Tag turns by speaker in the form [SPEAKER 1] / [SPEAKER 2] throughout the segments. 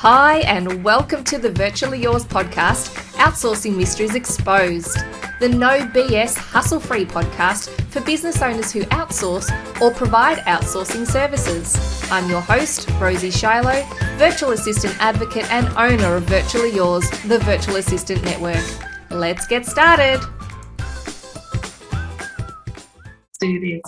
[SPEAKER 1] Hi, and welcome to the Virtually Yours podcast, Outsourcing Mysteries Exposed, the no BS hustle-free podcast for business owners who outsource or provide outsourcing services. I'm your host, Rosie Shiloh, virtual assistant advocate and owner of Virtually Yours, the virtual assistant network. Let's get started. Let's do this.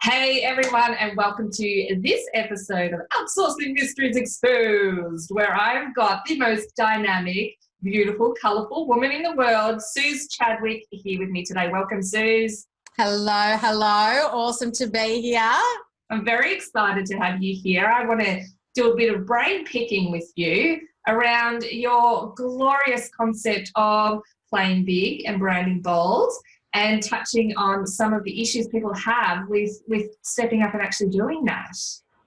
[SPEAKER 1] Hey everyone, and welcome to this episode of Outsourcing Mysteries Exposed, where I've got the most dynamic, beautiful, colourful woman in the world, Suz Chadwick, here with me today. Welcome, Suz.
[SPEAKER 2] Hello. Awesome to be here.
[SPEAKER 1] I'm very excited to have you here. I want to do a bit of brain picking with you around your glorious concept of playing big and branding bold, and touching on some of the issues people have with stepping up and actually doing that.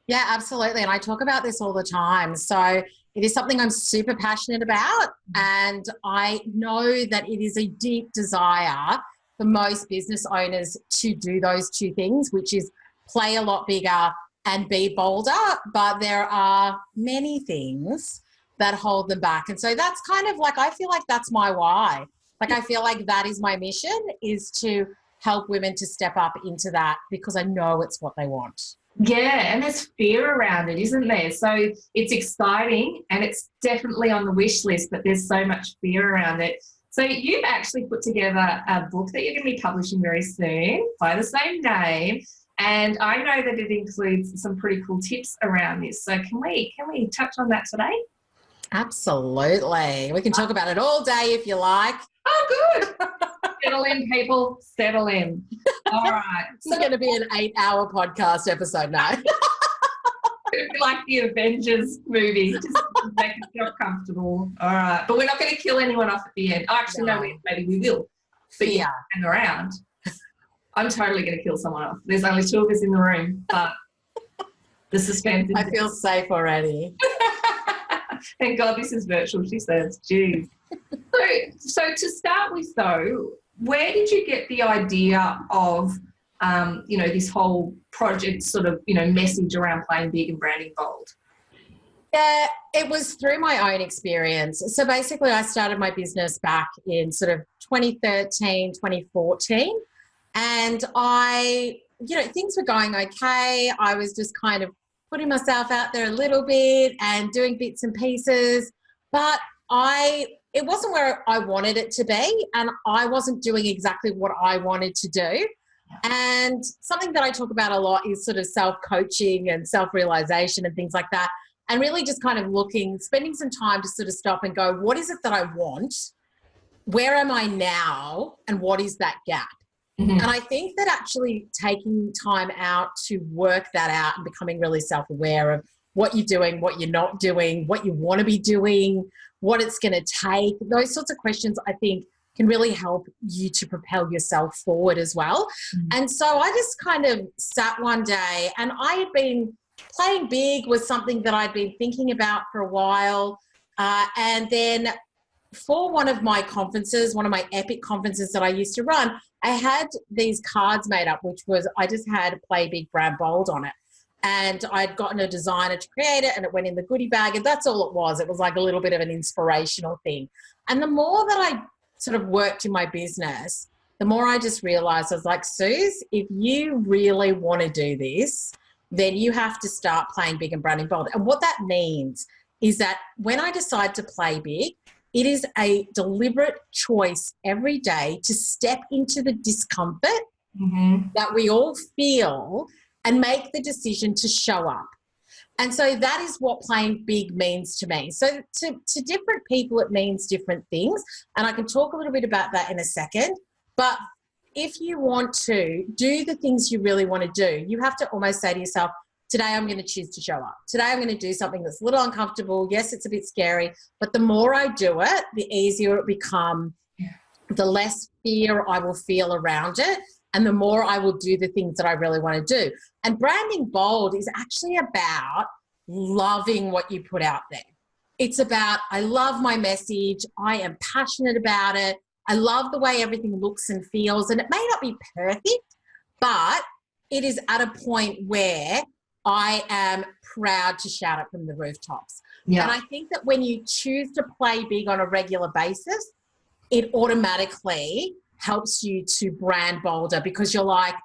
[SPEAKER 2] Yeah, absolutely. And I talk about this all the time. So it is something I'm super passionate about. And I know that it is a deep desire for most business owners to do those two things, which is play a lot bigger and be bolder. But there are many things that hold them back. And so that's kind of like, I feel like that's my why. Like, I feel like that is my mission, is to help women to step up into that, because I know it's what they want.
[SPEAKER 1] Yeah, and there's fear around it, isn't there? So it's exciting and it's definitely on the wish list, but there's so much fear around it. So you've actually put together a book that you're going to be publishing very soon by the same name. And I know that it includes some pretty cool tips around this. So can we touch on that today?
[SPEAKER 2] Absolutely. We can talk about it all day if you like.
[SPEAKER 1] Oh, good. Settle in, people. Settle in. All right.
[SPEAKER 2] This is going to be an 8-hour podcast episode now.
[SPEAKER 1] It'd be like the Avengers movie. Just make yourself comfortable. All right. But we're not going to kill anyone off at the end. Actually, no, maybe we will. But yeah, hang around. I'm totally going to kill someone off. There's only 2 of us in the room, but the suspense is...
[SPEAKER 2] I feel safe already.
[SPEAKER 1] Thank God this is virtual, she says. Jeez. So to start with, though, where did you get the idea of, this whole project sort of, message around playing big and branding bold?
[SPEAKER 2] Yeah, it was through my own experience. So basically I started my business back in sort of 2013, 2014. And things were going okay. I was just kind of putting myself out there a little bit and doing bits and pieces, but it wasn't where I wanted it to be, and I wasn't doing exactly what I wanted to do. And something that I talk about a lot is sort of self-coaching and self-realization and things like that, and really just kind of spending some time to sort of stop and go, what is it that I want? Where am I now? And what is that gap? Mm-hmm. And I think that actually taking time out to work that out and becoming really self-aware of what you're doing, what you're not doing, what you want to be doing, what it's going to take, those sorts of questions I think can really help you to propel yourself forward as well. Mm-hmm. And so I just kind of sat one day, and I had been playing big was something that I'd been thinking about for a while. And then for one of my conferences, one of my epic conferences that I used to run, I had these cards made up, which was, I just had play big, brand bold on it. And I'd gotten a designer to create it, and it went in the goodie bag, and that's all it was. It was like a little bit of an inspirational thing. And the more that I sort of worked in my business, the more I just realized, I was like, Suz, if you really want to do this, then you have to start playing big and branding bold. And what that means is that when I decide to play big, it is a deliberate choice every day to step into the discomfort that we all feel and make the decision to show up. And so that is what playing big means to me. So to different people, it means different things. And I can talk a little bit about that in a second. But if you want to do the things you really want to do, you have to almost say to yourself, today I'm going to choose to show up. Today I'm going to do something that's a little uncomfortable. Yes, it's a bit scary, but the more I do it, the easier it becomes, the less fear I will feel around it, and the more I will do the things that I really want to do. And branding bold is actually about loving what you put out there. It's about, I love my message. I am passionate about it. I love the way everything looks and feels. And it may not be perfect, but it is at a point where I am proud to shout it from the rooftops.
[SPEAKER 1] Yeah.
[SPEAKER 2] And I think that when you choose to play big on a regular basis, it automatically helps you to brand bolder, because you're like,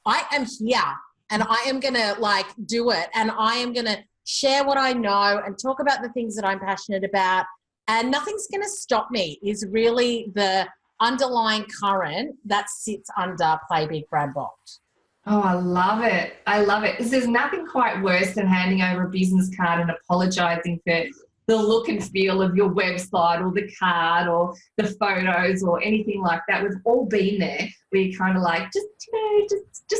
[SPEAKER 2] I am here and I am going to like do it, and I am going to share what I know and talk about the things that I'm passionate about, and nothing's going to stop me, is really the underlying current that sits under play big, brand bold.
[SPEAKER 1] Oh, I love it. I love it. Because there's nothing quite worse than handing over a business card and apologising for the look and feel of your website or the card or the photos or anything like that. We've all been there where you're kind of like, just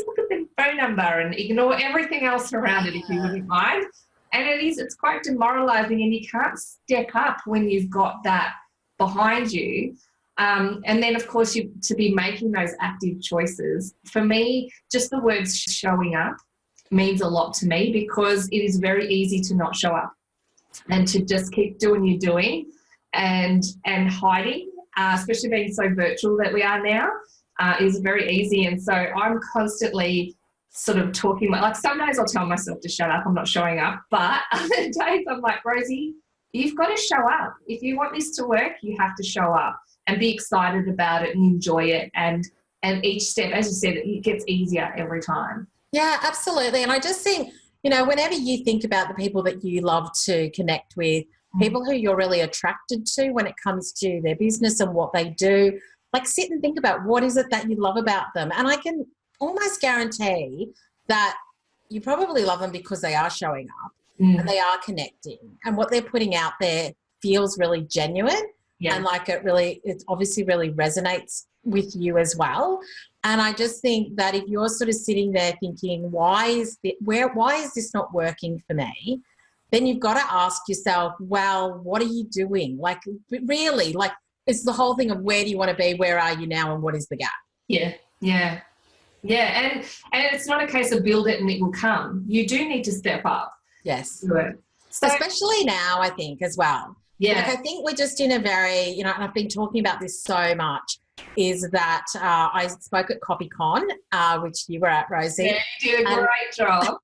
[SPEAKER 1] look at the phone number and ignore everything else around it if you wouldn't mind. And it's quite demoralising, and you can't step up when you've got that behind you. And then, of course, to be making those active choices. For me, just the words showing up means a lot to me, because it is very easy to not show up and to just keep doing your doing and hiding, especially being so virtual that we are now, is very easy. And so I'm constantly sort of talking, like some days I'll tell myself to shut up, I'm not showing up, but other days I'm like, Rosie, you've got to show up. If you want this to work, you have to show up and be excited about it and enjoy it. And each step, as you said, it gets easier every time.
[SPEAKER 2] Yeah, absolutely. And I just think, whenever you think about the people that you love to connect with, people who you're really attracted to when it comes to their business and what they do, like sit and think about what is it that you love about them. And I can almost guarantee that you probably love them because they are showing up and they are connecting, and what they're putting out there feels really genuine. Yeah. And like it obviously really resonates with you as well. And I just think that if you're sort of sitting there thinking, why is this not working for me? Then you've got to ask yourself, well, what are you doing? Like really, like it's the whole thing of where do you want to be? Where are you now? And what is the gap?
[SPEAKER 1] Yeah. Yeah. Yeah. And it's not a case of build it and it will come. You do need to step up.
[SPEAKER 2] Yes.
[SPEAKER 1] So,
[SPEAKER 2] especially now, I think as well.
[SPEAKER 1] Yeah.
[SPEAKER 2] Like I think we're just in a very, and I've been talking about this so much, is that I spoke at CopyCon, which you were at, Rosie.
[SPEAKER 1] Yeah, you did a great job.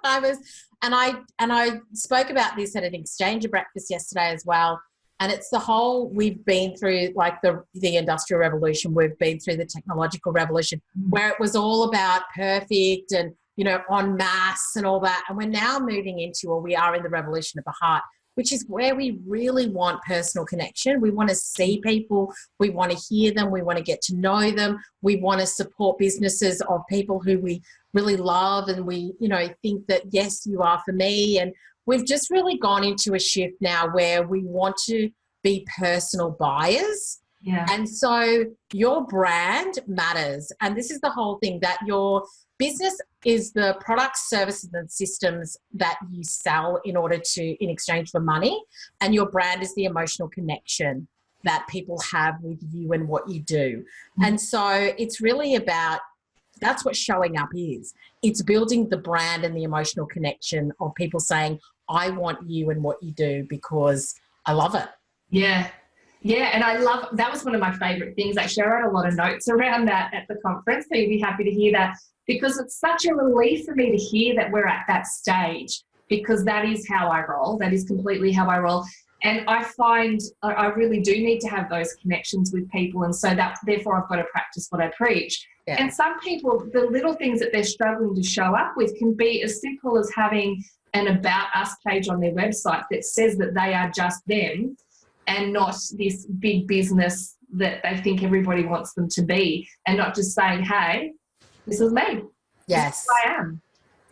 [SPEAKER 2] I spoke about this at an Exchanger breakfast yesterday as well. And it's the whole, we've been through like the industrial revolution, we've been through the technological revolution, where it was all about perfect and, en masse and all that. And we're now moving into, or we are in the revolution of the heart, which is where we really want personal connection. We want to see people. We want to hear them. We want to get to know them. We want to support businesses of people who we really love, and we, think that, yes, you are for me. And we've just really gone into a shift now where we want to be personal buyers.
[SPEAKER 1] Yeah.
[SPEAKER 2] And so your brand matters. And this is the whole thing, that your business is the products, services and systems that you sell in exchange for money. And your brand is the emotional connection that people have with you and what you do. Mm-hmm. And so it's really about, that's what showing up is. It's building the brand and the emotional connection of people saying, I want you and what you do because I love it.
[SPEAKER 1] Yeah. Yeah, and that was one of my favourite things. Actually, I wrote a lot of notes around that at the conference, so you'd be happy to hear that, because it's such a relief for me to hear that we're at that stage, because that is how I roll. That is completely how I roll. And I find I really do need to have those connections with people, and so that therefore I've got to practice what I preach. Yeah. And some people, the little things that they're struggling to show up with can be as simple as having an About Us page on their website that says that they are just them, and not this big business that they think everybody wants them to be, and not just saying, hey, this is me.
[SPEAKER 2] Yes.
[SPEAKER 1] This is who I am.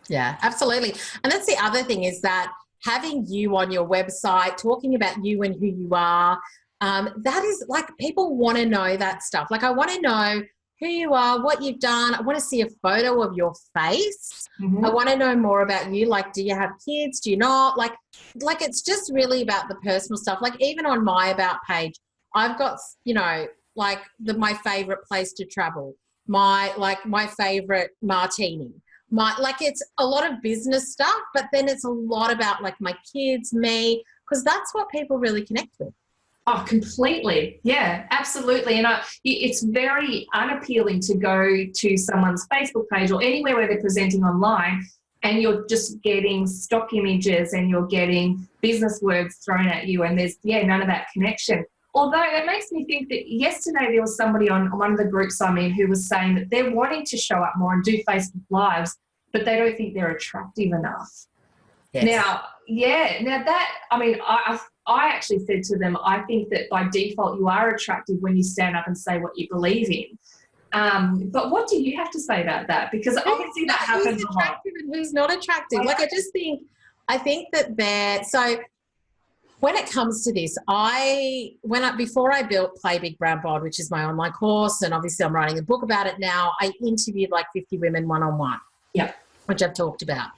[SPEAKER 2] Yeah, absolutely. And that's the other thing, is that having you on your website, talking about you and who you are, that is like, people want to know that stuff. Like, I want to know who you are, what you've done. I want to see a photo of your face. Mm-hmm. I want to know more about you. Like, do you have kids? Do you not? Like it's just really about the personal stuff. Like, even on my About page, I've got, my favorite place to travel, my favorite martini, it's a lot of business stuff, but then it's a lot about like my kids, me, because that's what people really connect with.
[SPEAKER 1] Oh, completely. Yeah, absolutely. And it's very unappealing to go to someone's Facebook page or anywhere where they're presenting online and you're just getting stock images and you're getting business words thrown at you, and there's, none of that connection. Although it makes me think that yesterday there was somebody on one of the groups I'm in who was saying that they're wanting to show up more and do Facebook Lives, but they don't think they're attractive enough.
[SPEAKER 2] Yes.
[SPEAKER 1] Now that, I mean, I actually said to them, I think that by default you are attractive when you stand up and say what you believe in. But what do you have to say about that? Because obviously that happens a lot. Who's attractive
[SPEAKER 2] and who's not attractive? Like, I think that so when it comes to this, before I built Play Big Brown Bold, which is my online course, and obviously I'm writing a book about it now, I interviewed like 50 women one-on-one, which I've talked about.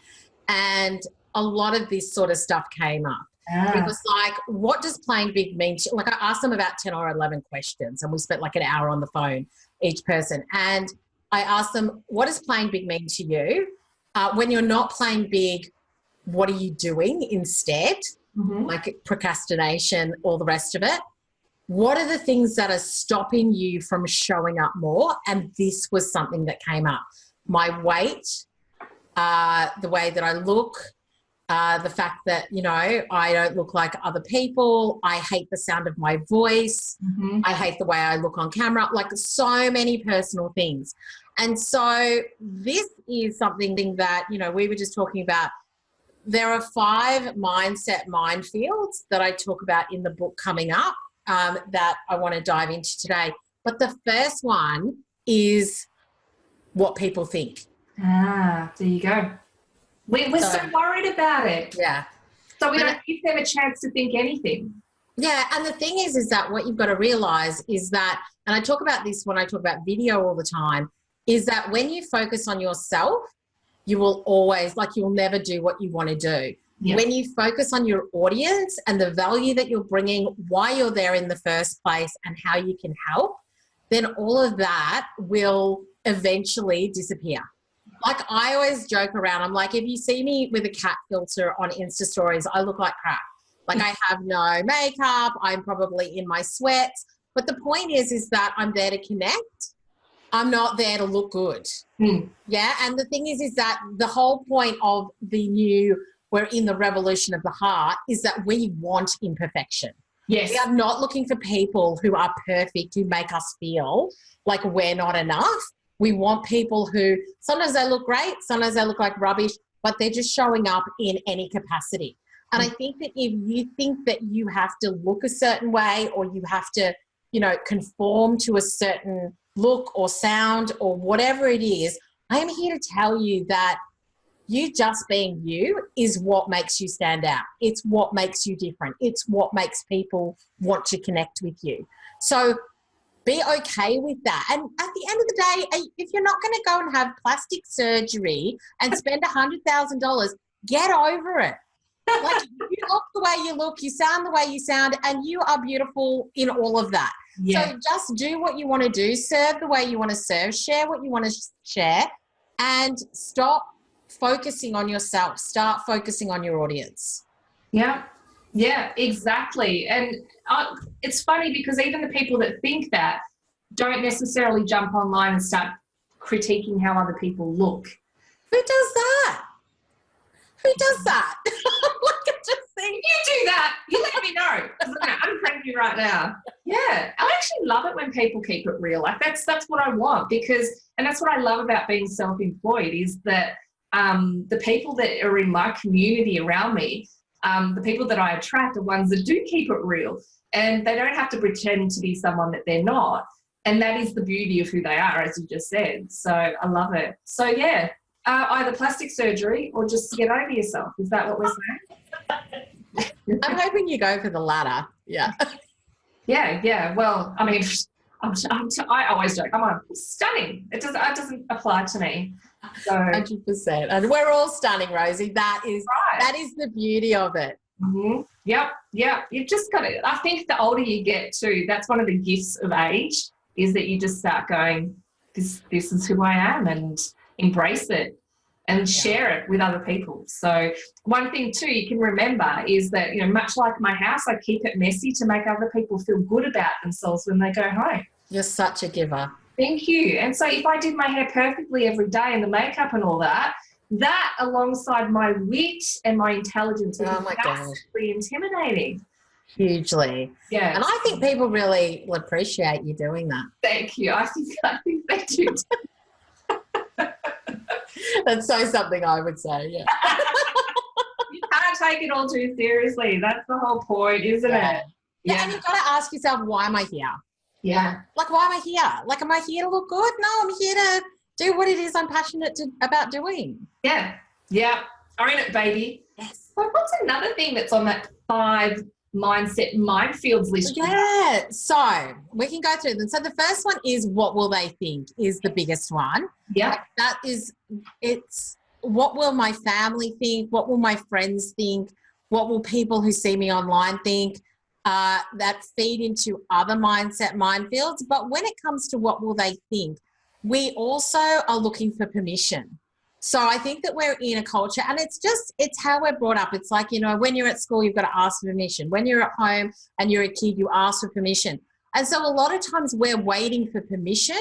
[SPEAKER 2] And a lot of this sort of stuff came up. It was like, what does playing big mean to you? Like, I asked them about 10 or 11 questions, and we spent like an hour on the phone, each person. And I asked them, what does playing big mean to you? When you're not playing big, what are you doing instead? Mm-hmm. Like procrastination, all the rest of it. What are the things that are stopping you from showing up more? And this was something that came up. My weight, the way that I look, the fact that, I don't look like other people. I hate the sound of my voice. Mm-hmm. I hate the way I look on camera, like so many personal things. And so this is something that, we were just talking about. There are 5 mindset minefields that I talk about in the book coming up that I want to dive into today. But the first one is what people think.
[SPEAKER 1] There you go. We're so worried about it.
[SPEAKER 2] Yeah.
[SPEAKER 1] So we don't give them a chance to think anything.
[SPEAKER 2] Yeah, and the thing is that what you've got to realise is that, and I talk about this when I talk about video all the time, is that when you focus on yourself, you will always, you'll never do what you want to do. Yep. When you focus on your audience and the value that you're bringing, why you're there in the first place and how you can help, then all of that will eventually disappear. Like, I always joke around. I'm like, if you see me with a cat filter on Insta stories, I look like crap. Like, I have no makeup. I'm probably in my sweats. But the point is that I'm there to connect. I'm not there to look good. Yeah. And the thing is that the whole point of we're in the revolution of the heart is that we want imperfection.
[SPEAKER 1] Yes.
[SPEAKER 2] We are not looking for people who are perfect, who make us feel like we're not enough. We want people who sometimes they look great, sometimes they look like rubbish, but they're just showing up in any capacity. And I think that if you think that you have to look a certain way, or you have to, conform to a certain look or sound or whatever it is, I am here to tell you that you just being you is what makes you stand out. It's what makes you different. It's what makes people want to connect with you. So be okay with that. And at the end of the day, if you're not going to go and have plastic surgery and spend $100,000, get over it. Like, you look the way you look, you sound the way you sound, and you are beautiful in all of that. Yeah. So just do what you want to do, serve the way you want to serve, share what you want to share, and stop focusing on yourself. Start focusing on your audience.
[SPEAKER 1] Yeah, exactly. And it's funny because even the people that think that don't necessarily jump online and start critiquing how other people look.
[SPEAKER 2] Who does that? Who does that? Like, I just think
[SPEAKER 1] you do that. You let me know. I'm cranky right now. Yeah, I actually love it when people keep it real. Like, that's what I want, and that's what I love about being self-employed is that the people that are in my community around me, the people that I attract are ones that do keep it real, and they don't have to pretend to be someone that they're not. And that is the beauty of who they are, as you just said. So I love it. So yeah. Either plastic surgery or just get over yourself. Is that what we're saying?
[SPEAKER 2] I'm hoping you go for the latter. Yeah.
[SPEAKER 1] Yeah. Well, I mean, I always joke. I'm stunning. It doesn't apply to me. So
[SPEAKER 2] 100%. And we're all stunning, Rosie. That is the beauty of it.
[SPEAKER 1] Mm-hmm. Yep. You've just got to. I think the older you get too, that's one of the gifts of age, is that you just start going, this is who I am, and embrace it and share it with other people. So one thing too you can remember is that, much like my house, I keep it messy to make other people feel good about themselves when they go home.
[SPEAKER 2] You're such a giver.
[SPEAKER 1] Thank you. And so if I did my hair perfectly every day and the makeup and all that, that alongside my wit and my intelligence is massively intimidating.
[SPEAKER 2] Hugely.
[SPEAKER 1] Yeah.
[SPEAKER 2] And I think people really will appreciate you doing that.
[SPEAKER 1] Thank you. I think they do.
[SPEAKER 2] That's so something I would say, yeah.
[SPEAKER 1] You can't take it all too seriously. That's the whole point, isn't it?
[SPEAKER 2] Yeah. And you've got to ask yourself, why am I here?
[SPEAKER 1] Yeah.
[SPEAKER 2] Like, why am I here? Like, am I here to look good? No, I'm here to do what it is I'm passionate about doing.
[SPEAKER 1] Yeah. Yeah. Own it, baby.
[SPEAKER 2] Yes.
[SPEAKER 1] So what's another thing that's on that 5 mindset minefields list?
[SPEAKER 2] Yeah. So we can go through them. So the first one is, what will they think, is the biggest one.
[SPEAKER 1] Yeah.
[SPEAKER 2] Like, that is, it's what will my family think? What will my friends think? What will people who see me online think? That feed into other mindset minefields. But when it comes to what will they think, we also are looking for permission. So I think that we're in a culture, and it's how we're brought up. It's like, when you're at school, you've got to ask for permission. When you're at home and you're a kid, you ask for permission. And so a lot of times we're waiting for permission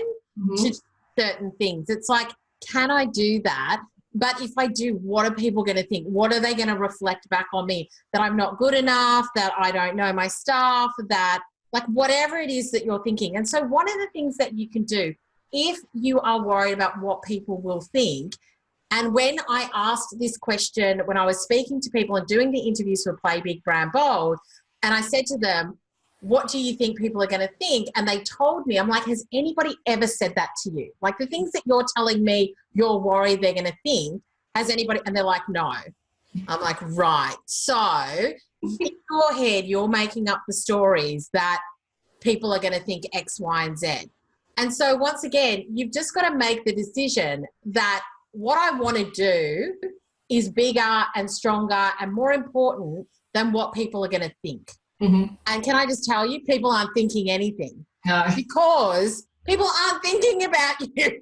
[SPEAKER 2] to certain things. It's like, can I do that? But if I do, what are people going to think? What are they going to reflect back on me? That I'm not good enough, that I don't know my stuff, that like whatever it is that you're thinking. And so one of the things that you can do if you are worried about what people will think, and when I asked this question, when I was speaking to people and doing the interviews for Play Big, Brand Bold, and I said to them, what do you think people are going to think? And they told me, I'm like, has anybody ever said that to you? Like the things that you're telling me you're worried they're going to think, has anybody? And they're like, no. I'm like, right. So in your head, you're making up the stories that people are going to think X, Y, and Z. And so once again, you've just got to make the decision that what I want to do is bigger and stronger and more important than what people are going to think.
[SPEAKER 1] Mm-hmm.
[SPEAKER 2] And can I just tell you, people aren't thinking anything.
[SPEAKER 1] No.
[SPEAKER 2] Because people aren't thinking about you. And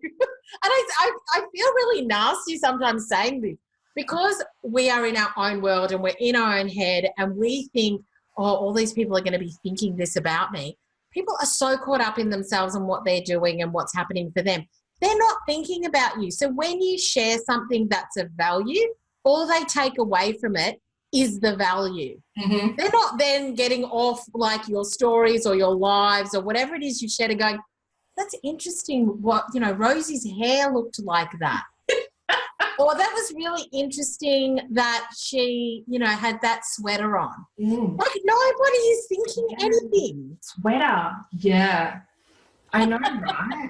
[SPEAKER 2] I feel really nasty sometimes saying this, because we are in our own world and we're in our own head and we think, oh, all these people are going to be thinking this about me. People are so caught up in themselves and what they're doing and what's happening for them. They're not thinking about you. So when you share something that's of value, all they take away from it is the value.
[SPEAKER 1] Mm-hmm.
[SPEAKER 2] They're not then getting off like your stories or your lives or whatever it is you shared and going, that's interesting what, Rosie's hair looked like that. Or that was really interesting that she, had that sweater on. Like nobody is thinking anything.
[SPEAKER 1] Sweater. Yeah. I know, right?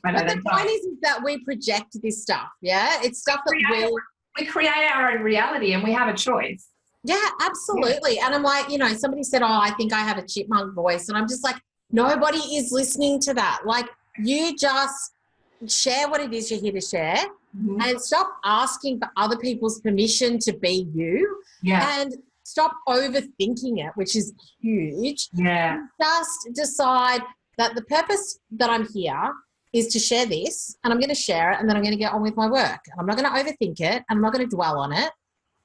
[SPEAKER 2] But the point is that we project this stuff, yeah? It's stuff that
[SPEAKER 1] we create our own reality and we have a choice.
[SPEAKER 2] Yeah, absolutely. Yeah. And I'm like, somebody said, oh, I think I have a chipmunk voice. And I'm just like, nobody is listening to that. Like, you just share what it is you're here to share and stop asking for other people's permission to be you.
[SPEAKER 1] Yeah.
[SPEAKER 2] And stop overthinking it, which is huge.
[SPEAKER 1] Yeah.
[SPEAKER 2] Just decide that the purpose that I'm here is to share this, and I'm going to share it, and then I'm going to get on with my work. I'm not going to overthink it, and I'm not going to dwell on it.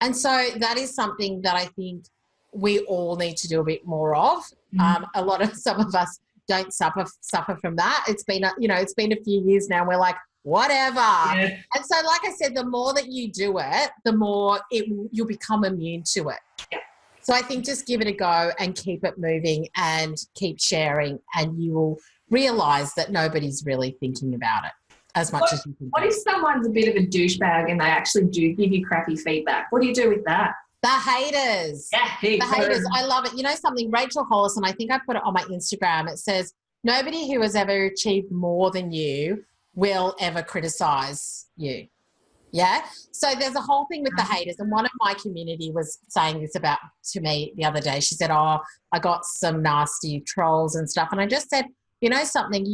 [SPEAKER 2] And so that is something that I think we all need to do a bit more of. Some of us don't suffer from that. It's been a few years now. And we're like, whatever. Yeah. And so, like I said, the more that you do it, the more you'll become immune to it.
[SPEAKER 1] Yeah.
[SPEAKER 2] So I think just give it a go and keep it moving and keep sharing, and you will realise that nobody's really thinking about it as much as you think.
[SPEAKER 1] What if someone's a bit of a douchebag and they actually do give you crappy feedback? What do you do with that?
[SPEAKER 2] The haters.
[SPEAKER 1] Yeah,
[SPEAKER 2] the haters. I love it. You know something? Rachel Hollis, and I think I put it on my Instagram, it says, nobody who has ever achieved more than you will ever criticise you. Yeah? So there's a whole thing with the haters, and one of my community was saying this about to me the other day. She said, oh, I got some nasty trolls and stuff. And I just said, you know something,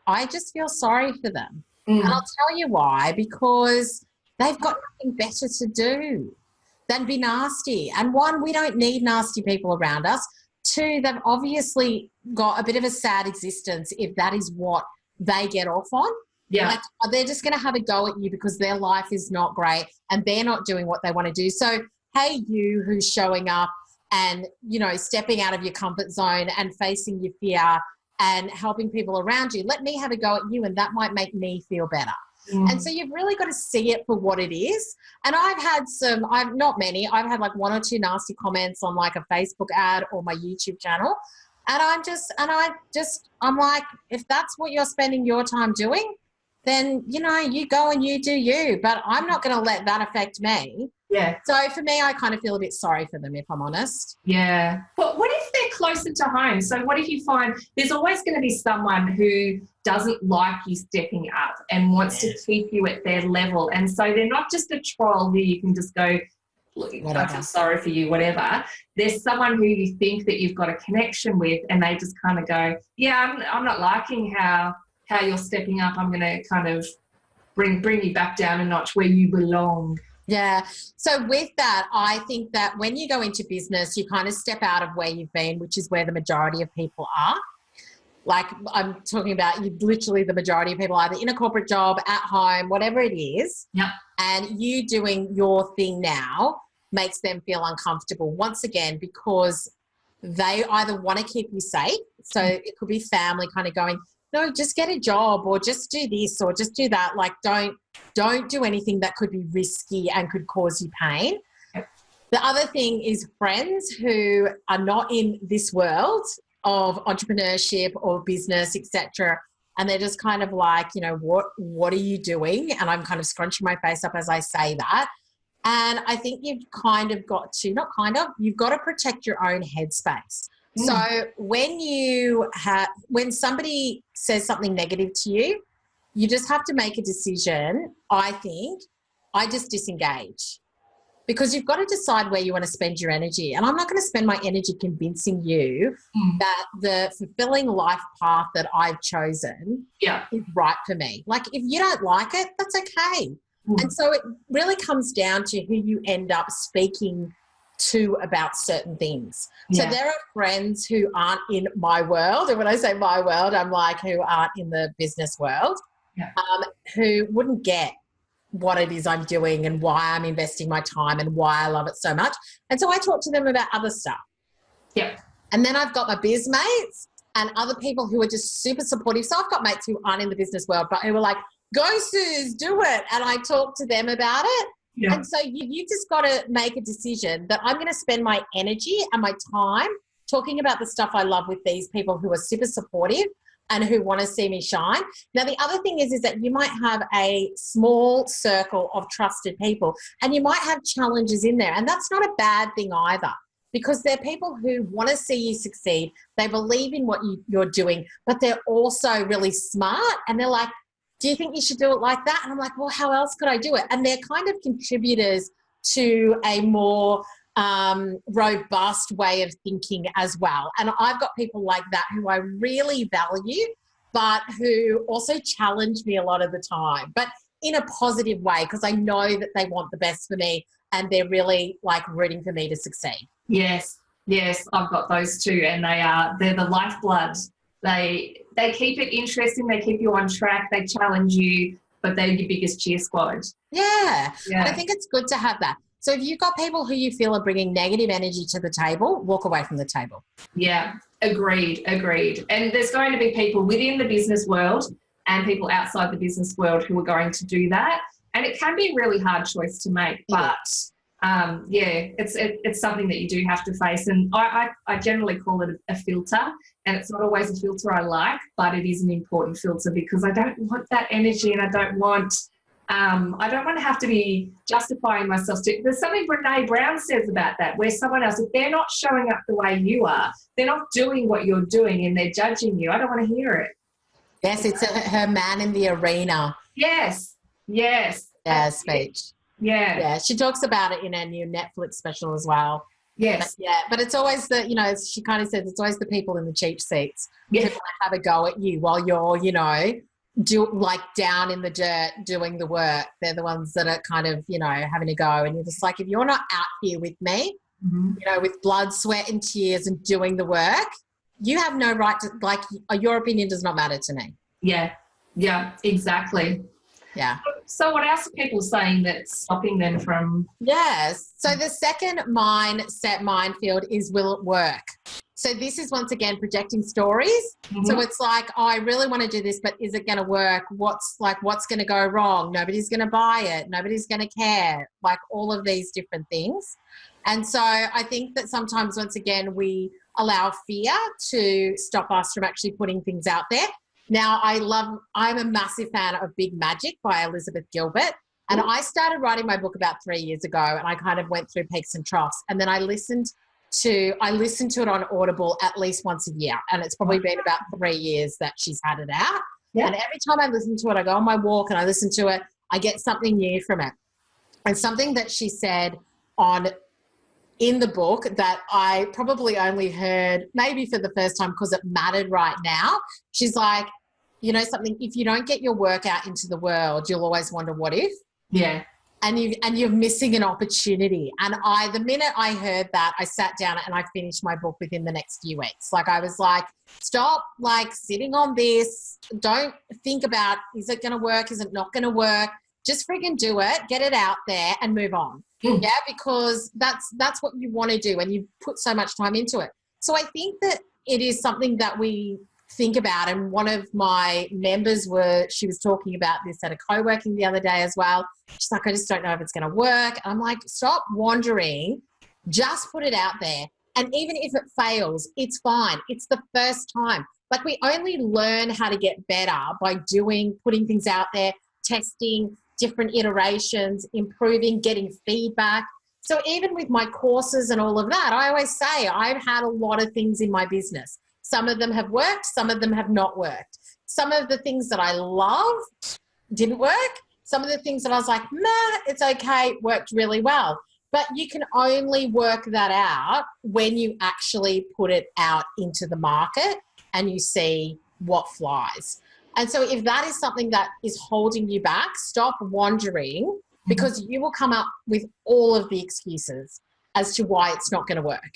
[SPEAKER 2] I just feel sorry for them. And I'll tell you why, because they've got nothing better to do than be nasty. And one, we don't need nasty people around us. Two, they've obviously got a bit of a sad existence if that is what they get off on.
[SPEAKER 1] Yeah.
[SPEAKER 2] Like, they're just going to have a go at you because their life is not great and they're not doing what they want to do. So, hey, you who's showing up and, stepping out of your comfort zone and facing your fear and helping people around you, let me have a go at you, and that might make me feel better. And so you've really got to see it for what it is. And I've had not many, I've had like 1 or 2 nasty comments on like a Facebook ad or my YouTube channel. And I'm like, if that's what you're spending your time doing, then, you go and you do you. But I'm not going to let that affect me.
[SPEAKER 1] Yeah.
[SPEAKER 2] So for me, I kind of feel a bit sorry for them, if I'm honest.
[SPEAKER 1] Yeah. But what if they're closer to home? So what if you find there's always going to be someone who doesn't like you stepping up and wants to keep you at their level? And so they're not just a troll who you can just go, look, I feel sorry for you, whatever. There's someone who you think that you've got a connection with, and they just kind of go, yeah, I'm not liking how you're stepping up. I'm going to kind of bring you back down a notch where you belong.
[SPEAKER 2] Yeah. So with that, I think that when you go into business, you kind of step out of where you've been, which is where the majority of people are. Like I'm talking about, literally the majority of people either in a corporate job, at home, whatever it is.
[SPEAKER 1] Yeah.
[SPEAKER 2] And you doing your thing now makes them feel uncomfortable once again, because they either want to keep you safe. So it could be family kind of going, no, just get a job, or just do this, or just do that. Like don't do anything that could be risky and could cause you pain. The other thing is friends who are not in this world of entrepreneurship or business, etc. And they're just kind of like, what are you doing? And I'm kind of scrunching my face up as I say that. And I think you've kind of got to, you've got to protect your own headspace. So when somebody says something negative to you, you just have to make a decision. I think I just disengage, because you've got to decide where you want to spend your energy. And I'm not going to spend my energy convincing you that the fulfilling life path that I've chosen is right for me. Like if you don't like it, that's okay. And so it really comes down to who you end up speaking to about certain things. So there are friends who aren't in my world, and when I say my world, I'm like who aren't in the business world, who wouldn't get what it is I'm doing and why I'm investing my time and why I love it so much. And so I talk to them about other stuff. Yeah. And then I've got my biz mates and other people who are just super supportive. So I've got mates who aren't in the business world, but who are like, go Suz, do it. And I talk to them about it. Yeah. And so you just got to make a decision that I'm going to spend my energy and my time talking about the stuff I love with these people who are super supportive and who want to see me shine. Now, the other thing is that you might have a small circle of trusted people, and you might have challenges in there. And that's not a bad thing either, because they're people who want to see you succeed. They believe in what you're doing, but they're also really smart. And they're like, do you think you should do it like that? And I'm like, well, how else could I do it? And they're kind of contributors to a more robust way of thinking as well. And I've got people like that who I really value, but who also challenge me a lot of the time, but in a positive way, because I know that they want the best for me and they're really like rooting for me to succeed.
[SPEAKER 1] Yes, I've got those too, and they're the lifeblood. They keep it interesting, they keep you on track, they challenge you, but they're your biggest cheer squad.
[SPEAKER 2] Yeah. And I think it's good to have that. So if you've got people who you feel are bringing negative energy to the table, walk away from the table.
[SPEAKER 1] Yeah, agreed. And there's going to be people within the business world and people outside the business world who are going to do that. And it can be a really hard choice to make, but it's something that you do have to face. And I generally call it a filter, and it's not always a filter I like, but it is an important filter, because I don't want that energy, and I don't want to have to be justifying myself. There's something Brene Brown says about that, where someone else, if they're not showing up the way you are, they're not doing what you're doing and they're judging you, I don't want to hear it.
[SPEAKER 2] Yes, it's her man in the arena.
[SPEAKER 1] Yes.
[SPEAKER 2] Speech.
[SPEAKER 1] Yeah.
[SPEAKER 2] She talks about it in her new Netflix special as well.
[SPEAKER 1] Yes.
[SPEAKER 2] But it's always she kind of says it's always the people in the cheap seats who have a go at you while you're, down in the dirt doing the work. They're the ones that are kind of, having a go. And you're just like, if you're not out here with me, with blood, sweat and tears and doing the work, you have no right to, your opinion does not matter to me.
[SPEAKER 1] Yeah, exactly.
[SPEAKER 2] Yeah.
[SPEAKER 1] So what else are people saying that's stopping them from?
[SPEAKER 2] Yes. So the second minefield is, will it work? So this is once again projecting stories.
[SPEAKER 1] Mm-hmm.
[SPEAKER 2] So it's like, oh, I really want to do this, but is it going to work? What's going to go wrong? Nobody's going to buy it. Nobody's going to care. Like all of these different things. And so I think that sometimes, once again, we allow fear to stop us from actually putting things out there. Now, I'm a massive fan of Big Magic by Elizabeth Gilbert. And I started writing my book about 3 years ago, and I kind of went through peaks and troughs. And then I listened to it on Audible at least once a year. And it's probably been about 3 years that she's had it out. Yeah. And every time I listen to it, I go on my walk and I listen to it, I get something new from it. And something that she said in the book that I probably only heard maybe for the first time because it mattered right now. She's like, you know something, if you don't get your work out into the world, you'll always wonder what if.
[SPEAKER 1] Yeah.
[SPEAKER 2] And you're missing an opportunity. And the minute I heard that, I sat down and I finished my book within the next few weeks. Like I was like, stop like sitting on this. Don't think about, is it going to work? Is it not going to work? Just freaking do it, get it out there and move on. Yeah, because that's what you want to do and you put so much time into it. So I think that it is something that we think about, and one of my members she was talking about this at a co-working the other day as well. She's like, I just don't know if it's going to work. And I'm like, stop wandering, just put it out there. And even if it fails, it's fine. It's the first time. Like we only learn how to get better by putting things out there, testing, different iterations, improving, getting feedback. So even with my courses and all of that, I always say I've had a lot of things in my business. Some of them have worked, some of them have not worked. Some of the things that I love didn't work. Some of the things that I was like, nah, it's okay, worked really well. But you can only work that out when you actually put it out into the market and you see what flies. And so if that is something that is holding you back, stop wandering, because you will come up with all of the excuses as to why it's not going to work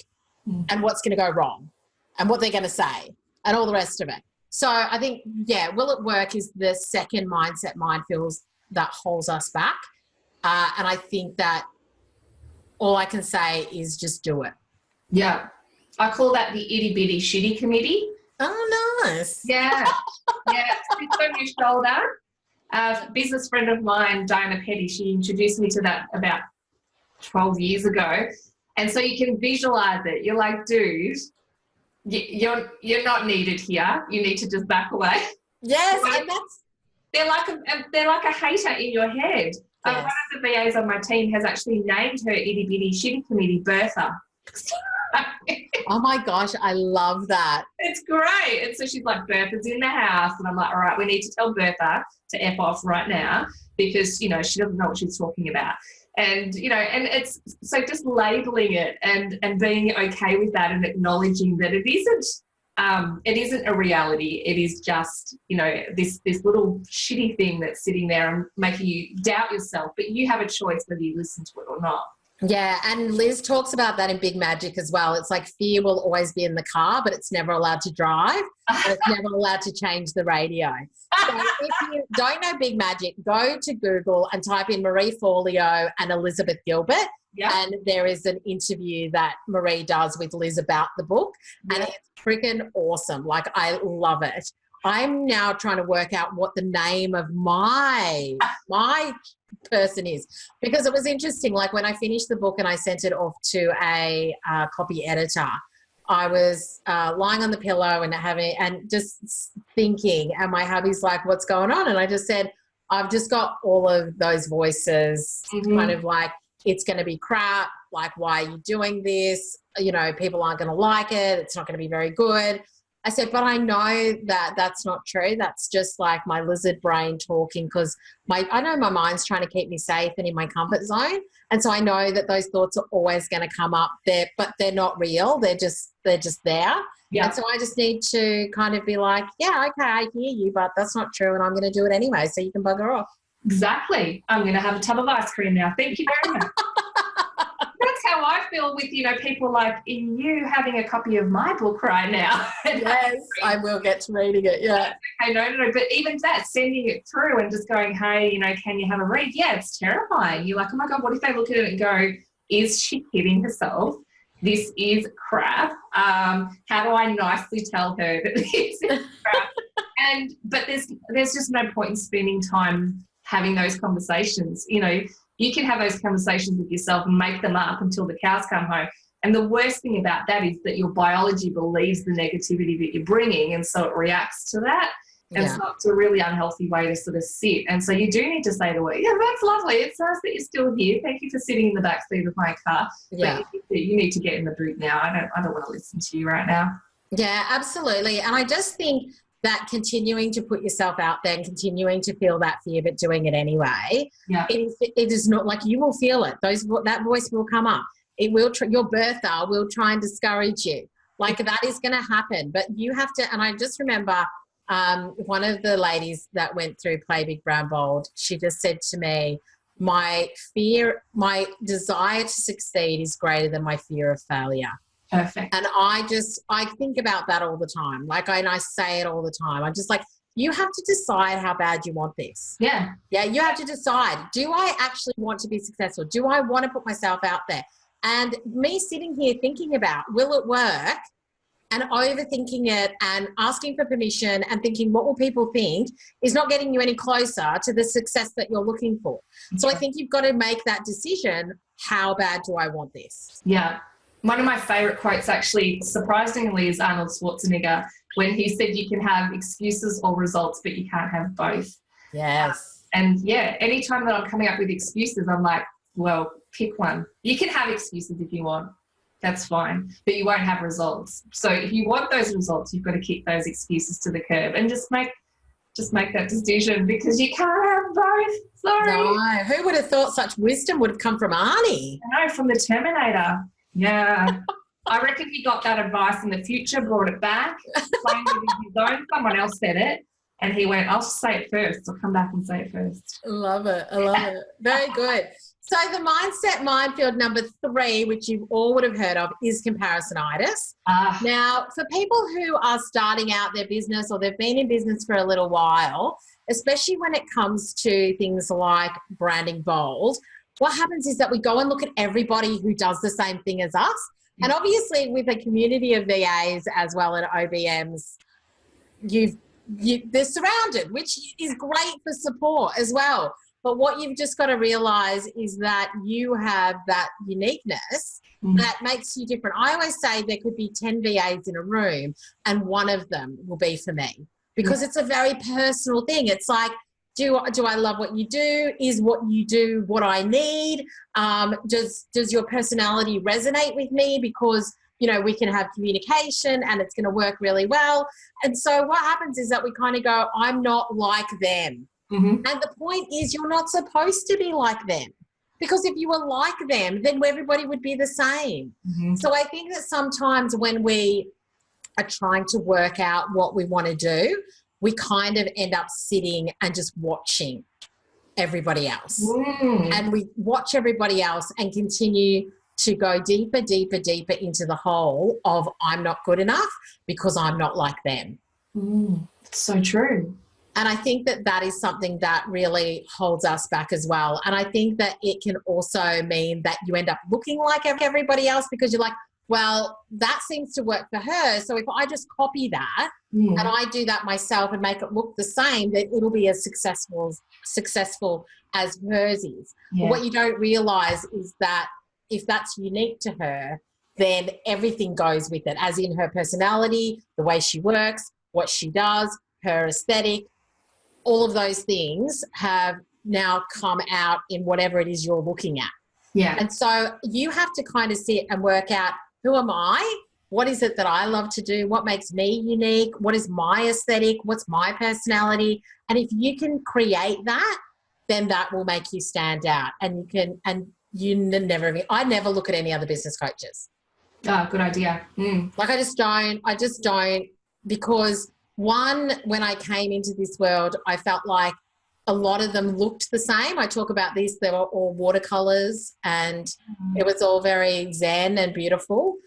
[SPEAKER 2] and what's going to go wrong and what they're going to say and all the rest of it. So I think, yeah, will it work is the second mindset minefields that holds us back. And I think that all I can say is just do it.
[SPEAKER 1] Yeah. I call that the itty bitty shitty committee.
[SPEAKER 2] Oh, nice.
[SPEAKER 1] Yeah. Yeah. It's on your shoulder. A business friend of mine, Diana Petty, she introduced me to that about 12 years ago. And so you can visualize it. You're like, dude, you're not needed here. You need to just back away.
[SPEAKER 2] Yes.
[SPEAKER 1] So
[SPEAKER 2] and
[SPEAKER 1] they're like a hater in your head.
[SPEAKER 2] Yes.
[SPEAKER 1] One of the VAs on my team has actually named her itty bitty shitty committee Bertha.
[SPEAKER 2] Oh my gosh, I love that.
[SPEAKER 1] It's great. And so she's like, Bertha's in the house. And I'm like, all right, we need to tell Bertha to F off right now because, you know, she doesn't know what she's talking about. And, you know, and it's so just labeling it and being okay with that and acknowledging that it isn't a reality. It is just, you know, this little shitty thing that's sitting there and making you doubt yourself, but you have a choice whether you listen to it or not.
[SPEAKER 2] Yeah, and Liz talks about that in Big Magic as well. It's like fear will always be in the car, but it's never allowed to drive, and it's never allowed to change the radio. So if you don't know Big Magic, go to Google and type in Marie Forleo and Elizabeth Gilbert, and there is an interview that Marie does with Liz about the book, and it's freaking awesome. Like, I love it. I'm now trying to work out what the name of my person is, because it was interesting. Like when I finished the book and I sent it off to a copy editor, I was lying on the pillow and just thinking, and my hubby's like, what's going on? And I just said, I've just got all of those voices kind of like, it's going to be crap. Like, why are you doing this? You know, people aren't going to like it. It's not going to be very good. I said, but I know that that's not true. That's just like my lizard brain talking, because I know my mind's trying to keep me safe and in my comfort zone. And so I know that those thoughts are always going to come up there, but they're not real. They're just there. Yeah. And so I just need to kind of be like, yeah, okay, I hear you, but that's not true. And I'm going to do it anyway. So you can bugger off.
[SPEAKER 1] Exactly. I'm going to have a tub of ice cream now. Thank you very much. That's how I feel with, you know, people like you having a copy of my book right now.
[SPEAKER 2] Yes, I will get to reading it, yeah.
[SPEAKER 1] Okay, no. But even that, sending it through and just going, hey, you know, can you have a read? Yeah, it's terrifying. You're like, oh, my God, what if they look at it and go, is she kidding herself? This is crap. How do I nicely tell her that this is crap? But there's just no point in spending time having those conversations. You know, you can have those conversations with yourself and make them up until the cows come home. And the worst thing about that is that your biology believes the negativity that you're bringing, and so it reacts to that. And so it's a really unhealthy way to sort of sit. And so you do need to say to her, yeah, that's lovely. It's nice that you're still here. Thank you for sitting in the back seat of my car.
[SPEAKER 2] Yeah.
[SPEAKER 1] But you need to get in the boot now. I don't want to listen to you right now.
[SPEAKER 2] Yeah, absolutely. And I just think that continuing to put yourself out there and continuing to feel that fear but doing it anyway, it is not like, you will feel it. That voice will come up. It will. Your birther will try and discourage you. Like, that is going to happen. But you have to, and I just remember one of the ladies that went through Play Big Brown Bold, she just said to me, my desire to succeed is greater than my fear of failure.
[SPEAKER 1] Perfect.
[SPEAKER 2] And I think about that all the time. Like, and I say it all the time. I'm just like, you have to decide how bad you want this.
[SPEAKER 1] Yeah.
[SPEAKER 2] Yeah, you have to decide, do I actually want to be successful? Do I want to put myself out there? And me sitting here thinking about, will it work? And overthinking it and asking for permission and thinking, what will people think, is not getting you any closer to the success that you're looking for. So I think you've got to make that decision. How bad do I want this?
[SPEAKER 1] Yeah. One of my favourite quotes, actually, surprisingly, is Arnold Schwarzenegger, when he said you can have excuses or results, but you can't have both.
[SPEAKER 2] Yes.
[SPEAKER 1] And yeah, anytime that I'm coming up with excuses, I'm like, well, pick one. You can have excuses if you want. That's fine, but you won't have results. So if you want those results, you've got to kick those excuses to the curb and just make that decision, because you can't have both. Sorry.
[SPEAKER 2] No, who would have thought such wisdom would have come from Arnie?
[SPEAKER 1] I know, from the Terminator. Yeah. I reckon he got that advice in the future, brought it back, claimed it as his own. Someone else said it, and he went, I'll say it first. I'll come back and say it first.
[SPEAKER 2] I love it. Very good. So the mindset minefield number 3, which you all would have heard of, is comparisonitis. Now, for people who are starting out their business, or they've been in business for a little while, especially when it comes to things like branding bold, what happens is that we go and look at everybody who does the same thing as us. And obviously with a community of VAs as well and OBMs, they're surrounded, which is great for support as well. But what you've just got to realise is that you have that uniqueness that makes you different. I always say there could be 10 VAs in a room and one of them will be for me, because it's a very personal thing. It's like, do I love what you do? Is what you do what I need? Does your personality resonate with me? Because, you know, we can have communication and it's going to work really well. And so what happens is that we kind of go, I'm not like them. And the point is, you're not supposed to be like them, because if you were like them, then everybody would be the same. So I think that sometimes when we are trying to work out what we want to do, we kind of end up sitting and just watching everybody else. And we watch everybody else and continue to go deeper, deeper, deeper into the hole of, I'm not good enough because I'm not like them.
[SPEAKER 1] So true.
[SPEAKER 2] And I think that that is something that really holds us back as well. And I think that it can also mean that you end up looking like everybody else, because you're like, well, that seems to work for her. So if I just copy that and I do that myself and make it look the same, then it'll be as successful as hers is. But what you don't realise is that if that's unique to her, then everything goes with it, as in her personality, the way she works, what she does, her aesthetic. All of those things have now come out in whatever it is you're looking at. And so you have to kind of sit and work out, who am I? What is it that I love to do? What makes me unique? What is my aesthetic? What's my personality? And if you can create that, then that will make you stand out. And I never look at any other business coaches.
[SPEAKER 1] Good idea.
[SPEAKER 2] Like I just don't, because one, when I came into this world, I felt like a lot of them looked the same. I talk about these, they were all watercolors and it was all very zen and beautiful.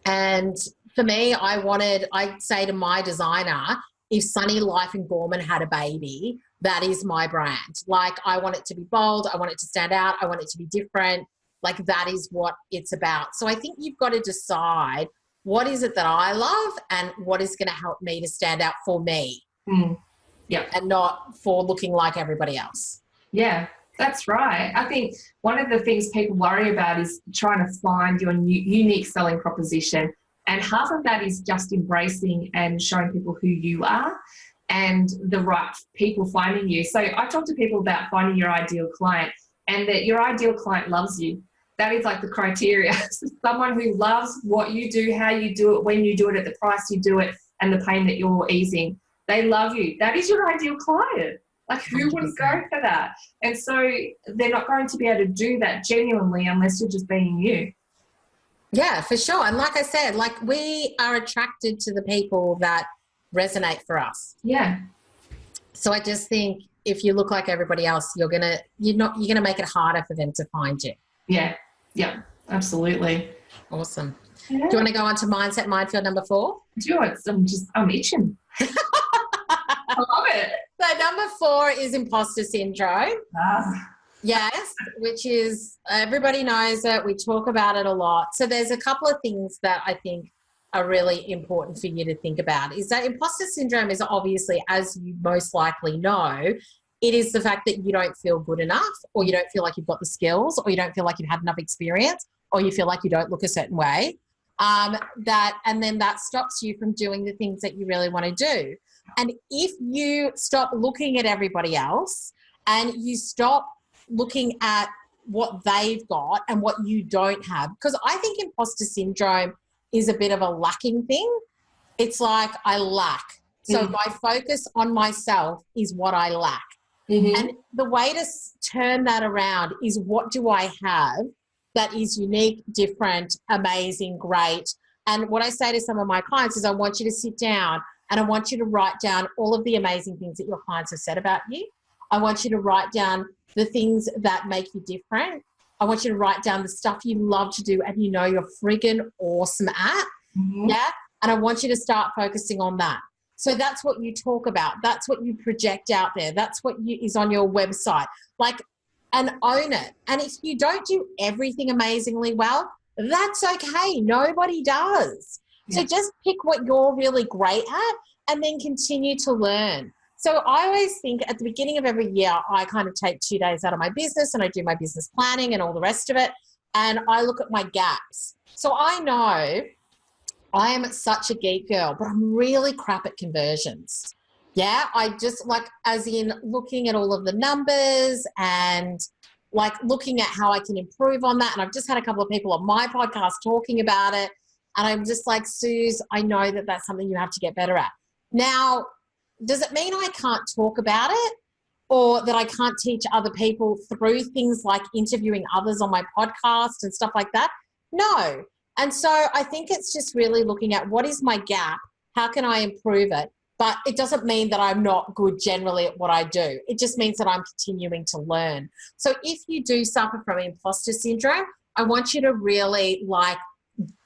[SPEAKER 2] And for me, I'd say to my designer, if Sunny Life in Gorman had a baby, that is my brand. Like, I want it to be bold. I want it to stand out. I want it to be different. Like that is what it's about. So I think you've got to decide, what is it that I love and what is going to help me to stand out for me?
[SPEAKER 1] Yeah.
[SPEAKER 2] And not for looking like everybody else.
[SPEAKER 1] Yeah, that's right. I think one of the things people worry about is trying to find your unique selling proposition. And half of that is just embracing and showing people who you are and the right people finding you. So I talk to people about finding your ideal client, and that your ideal client loves you. That is like the criteria. Someone who loves what you do, how you do it, when you do it, at the price you do it, and the pain that you're easing. They love you. That is your ideal client. Like, who wouldn't go for that? And so they're not going to be able to do that genuinely unless you're just being you.
[SPEAKER 2] Yeah, for sure. And like I said, like, we are attracted to the people that resonate for us.
[SPEAKER 1] Yeah.
[SPEAKER 2] So I just think if you look like everybody else, you're gonna make it harder for them to find you.
[SPEAKER 1] Yeah. Yeah. Absolutely.
[SPEAKER 2] Awesome.
[SPEAKER 1] Yeah.
[SPEAKER 2] Do you want to go on to mindset minefield number 4?
[SPEAKER 1] Do it. I'm itching. I love it.
[SPEAKER 2] So number 4 is imposter syndrome. Yes, which is, everybody knows it. We talk about it a lot. So there's a couple of things that I think are really important for you to think about. Is that imposter syndrome is obviously, as you most likely know, it is the fact that you don't feel good enough, or you don't feel like you've got the skills, or you don't feel like you've had enough experience, or you feel like you don't look a certain way. And then that stops you from doing the things that you really want to do. And if you stop looking at everybody else and you stop looking at what they've got and what you don't have, because I think imposter syndrome is a bit of a lacking thing. It's like, I lack. So my focus on myself is what I lack. And the way to turn that around is, what do I have that is unique, different, amazing, great? And what I say to some of my clients is, I want you to sit down and I want you to write down all of the amazing things that your clients have said about you. I want you to write down the things that make you different. I want you to write down the stuff you love to do and you know you're friggin' awesome at. Yeah. And I want you to start focusing on that. So that's what you talk about. That's what you project out there. That's what is on your website. Like, and own it. And if you don't do everything amazingly well, that's okay. Nobody does. Yeah. So just pick what you're really great at and then continue to learn. So I always think at the beginning of every year, I kind of take 2 days out of my business and I do my business planning and all the rest of it. And I look at my gaps. So I know I am such a geek girl, but I'm really crap at conversions. Yeah, I just like, as in looking at all of the numbers and like looking at how I can improve on that. And I've just had a couple of people on my podcast talking about it. And I'm just like, Suz, I know that that's something you have to get better at. Now, does it mean I can't talk about it, or that I can't teach other people through things like interviewing others on my podcast and stuff like that? No. And so I think it's just really looking at, what is my gap? How can I improve it? But it doesn't mean that I'm not good generally at what I do. It just means that I'm continuing to learn. So if you do suffer from imposter syndrome, I want you to really like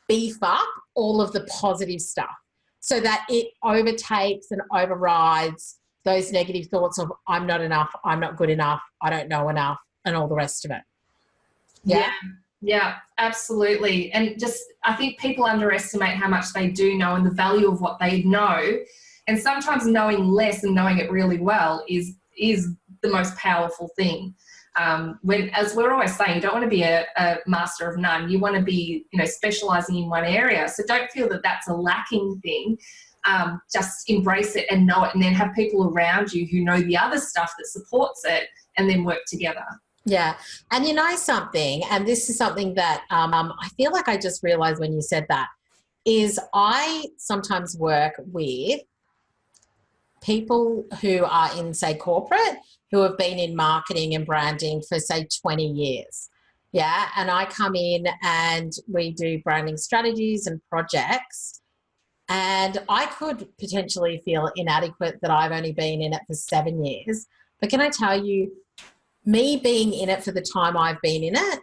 [SPEAKER 2] beef up all of the positive stuff so that it overtakes and overrides those negative thoughts of, I'm not enough, I'm not good enough, I don't know enough, and all the rest of it.
[SPEAKER 1] Yeah, absolutely. And just, I think people underestimate how much they do know and the value of what they know. And sometimes knowing less and knowing it really well is the most powerful thing. When, as we're always saying, you don't want to be a master of none. You want to be, specializing in one area. So don't feel that that's a lacking thing. Just embrace it and know it, and then have people around you who know the other stuff that supports it, and then work together.
[SPEAKER 2] Yeah. And you know something, and this is something that I feel like I just realized when you said that, is I sometimes work with people who are in, say, corporate, who have been in marketing and branding for, say, 20 years. Yeah. And I come in and we do branding strategies and projects, and I could potentially feel inadequate that I've only been in it for 7 years. But can I tell you, me being in it for the time I've been in it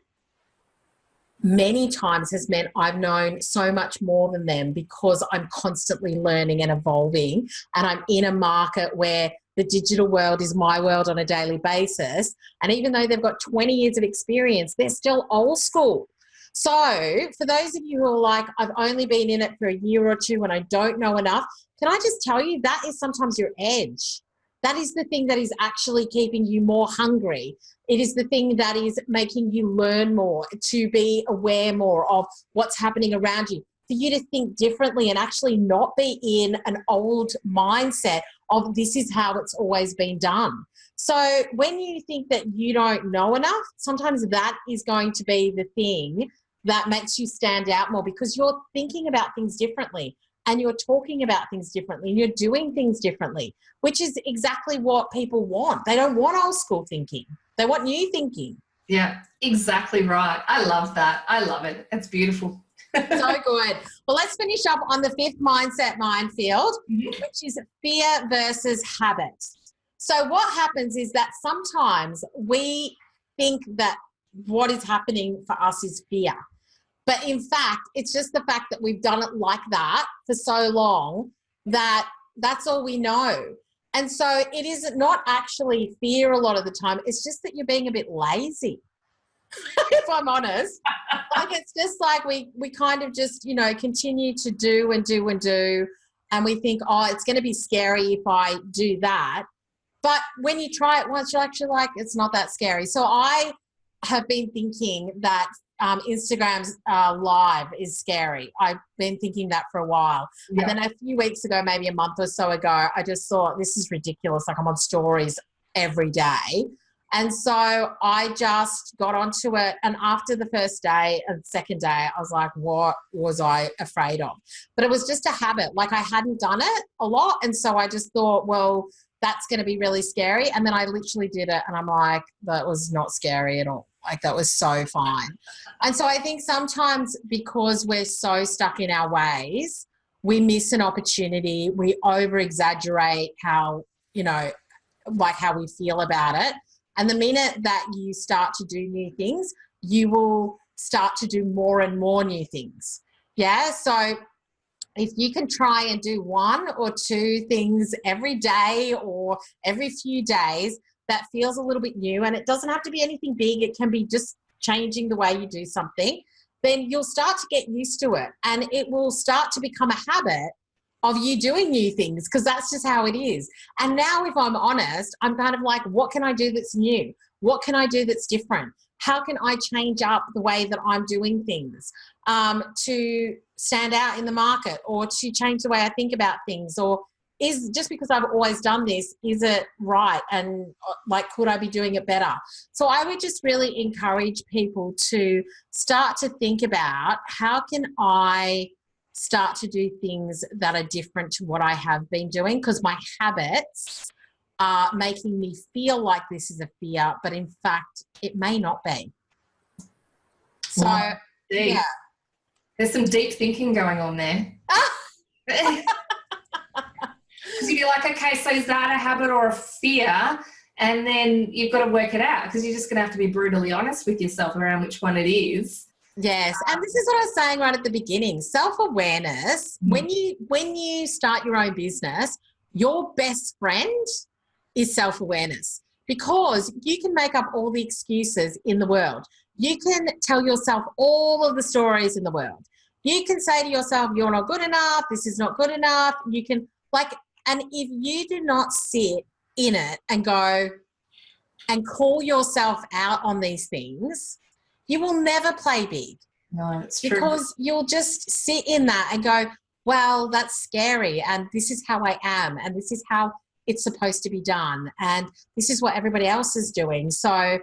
[SPEAKER 2] many times has meant I've known so much more than them because I'm constantly learning and evolving, and I'm in a market where the digital world is my world on a daily basis. And even though they've got 20 years of experience, they're still old school. So for those of you who are like, I've only been in it for a year or two and I don't know enough, can I just tell you that is sometimes your edge. That is the thing that is actually keeping you more hungry. It is the thing that is making you learn more, to be aware more of what's happening around you, for you to think differently and actually not be in an old mindset of this is how it's always been done. So when you think that you don't know enough, sometimes that is going to be the thing that makes you stand out more, because you're thinking about things differently and you're talking about things differently and you're doing things differently, which is exactly what people want. They don't want old school thinking. They want new thinking.
[SPEAKER 1] Yeah, exactly right. I love that. I love it. It's beautiful.
[SPEAKER 2] So good. Well, let's finish up on the fifth mindset minefield, which is fear versus habit. So what happens is that sometimes we think that what is happening for us is fear. But in fact, it's just the fact that we've done it like that for so long that that's all we know. And so it is not actually fear a lot of the time. It's just that you're being a bit lazy, if I'm honest. Like, it's just like we kind of just, continue to do and do and do. And we think, oh, it's going to be scary if I do that. But when you try it once, you're actually like, it's not that scary. So I have been thinking that Instagram's live is scary. I've been thinking that for a while. Yeah. And then a few weeks ago, maybe a month or so ago, I just thought, this is ridiculous. Like, I'm on stories every day. And so I just got onto it. And after the first day and second day, I was like, what was I afraid of? But it was just a habit. Like, I hadn't done it a lot. And so I just thought, well, that's going to be really scary. And then I literally did it. And I'm like, that was not scary at all. Like, that was so fine. And so I think sometimes because we're so stuck in our ways, we miss an opportunity. We over-exaggerate how, like how we feel about it. And the minute that you start to do new things, you will start to do more and more new things. Yeah. So if you can try and do one or two things every day or every few days that feels a little bit new, and it doesn't have to be anything big, it can be just changing the way you do something, then you'll start to get used to it, and it will start to become a habit of you doing new things, because that's just how it is. And now, if I'm honest, I'm kind of like, what can I do that's new? What can I do that's different? How can I change up the way that I'm doing things to stand out in the market, or to change the way I think about things? Or is just because I've always done this, is it right? And like, could I be doing it better? So I would just really encourage people to start to think about, how can I start to do things that are different to what I have been doing? Because my habits are making me feel like this is a fear, but in fact, it may not be. So,
[SPEAKER 1] wow, yeah. There's some deep thinking going on there. Because you'd be like, okay, so is that a habit or a fear? And then you've got to work it out, because you're just going to have to be brutally honest with yourself around which one it is.
[SPEAKER 2] Yes, and this is what I was saying right at the beginning. Self-awareness, when you start your own business, your best friend is self-awareness, because you can make up all the excuses in the world. You can tell yourself all of the stories in the world. You can say to yourself, you're not good enough, this is not good enough. You can, and if you do not sit in it and go and call yourself out on these things, you will never play big.
[SPEAKER 1] No, it's true.
[SPEAKER 2] Because you'll just sit in that and go, well, that's scary, and this is how I am, and this is how it's supposed to be done, and this is what everybody else is doing. So,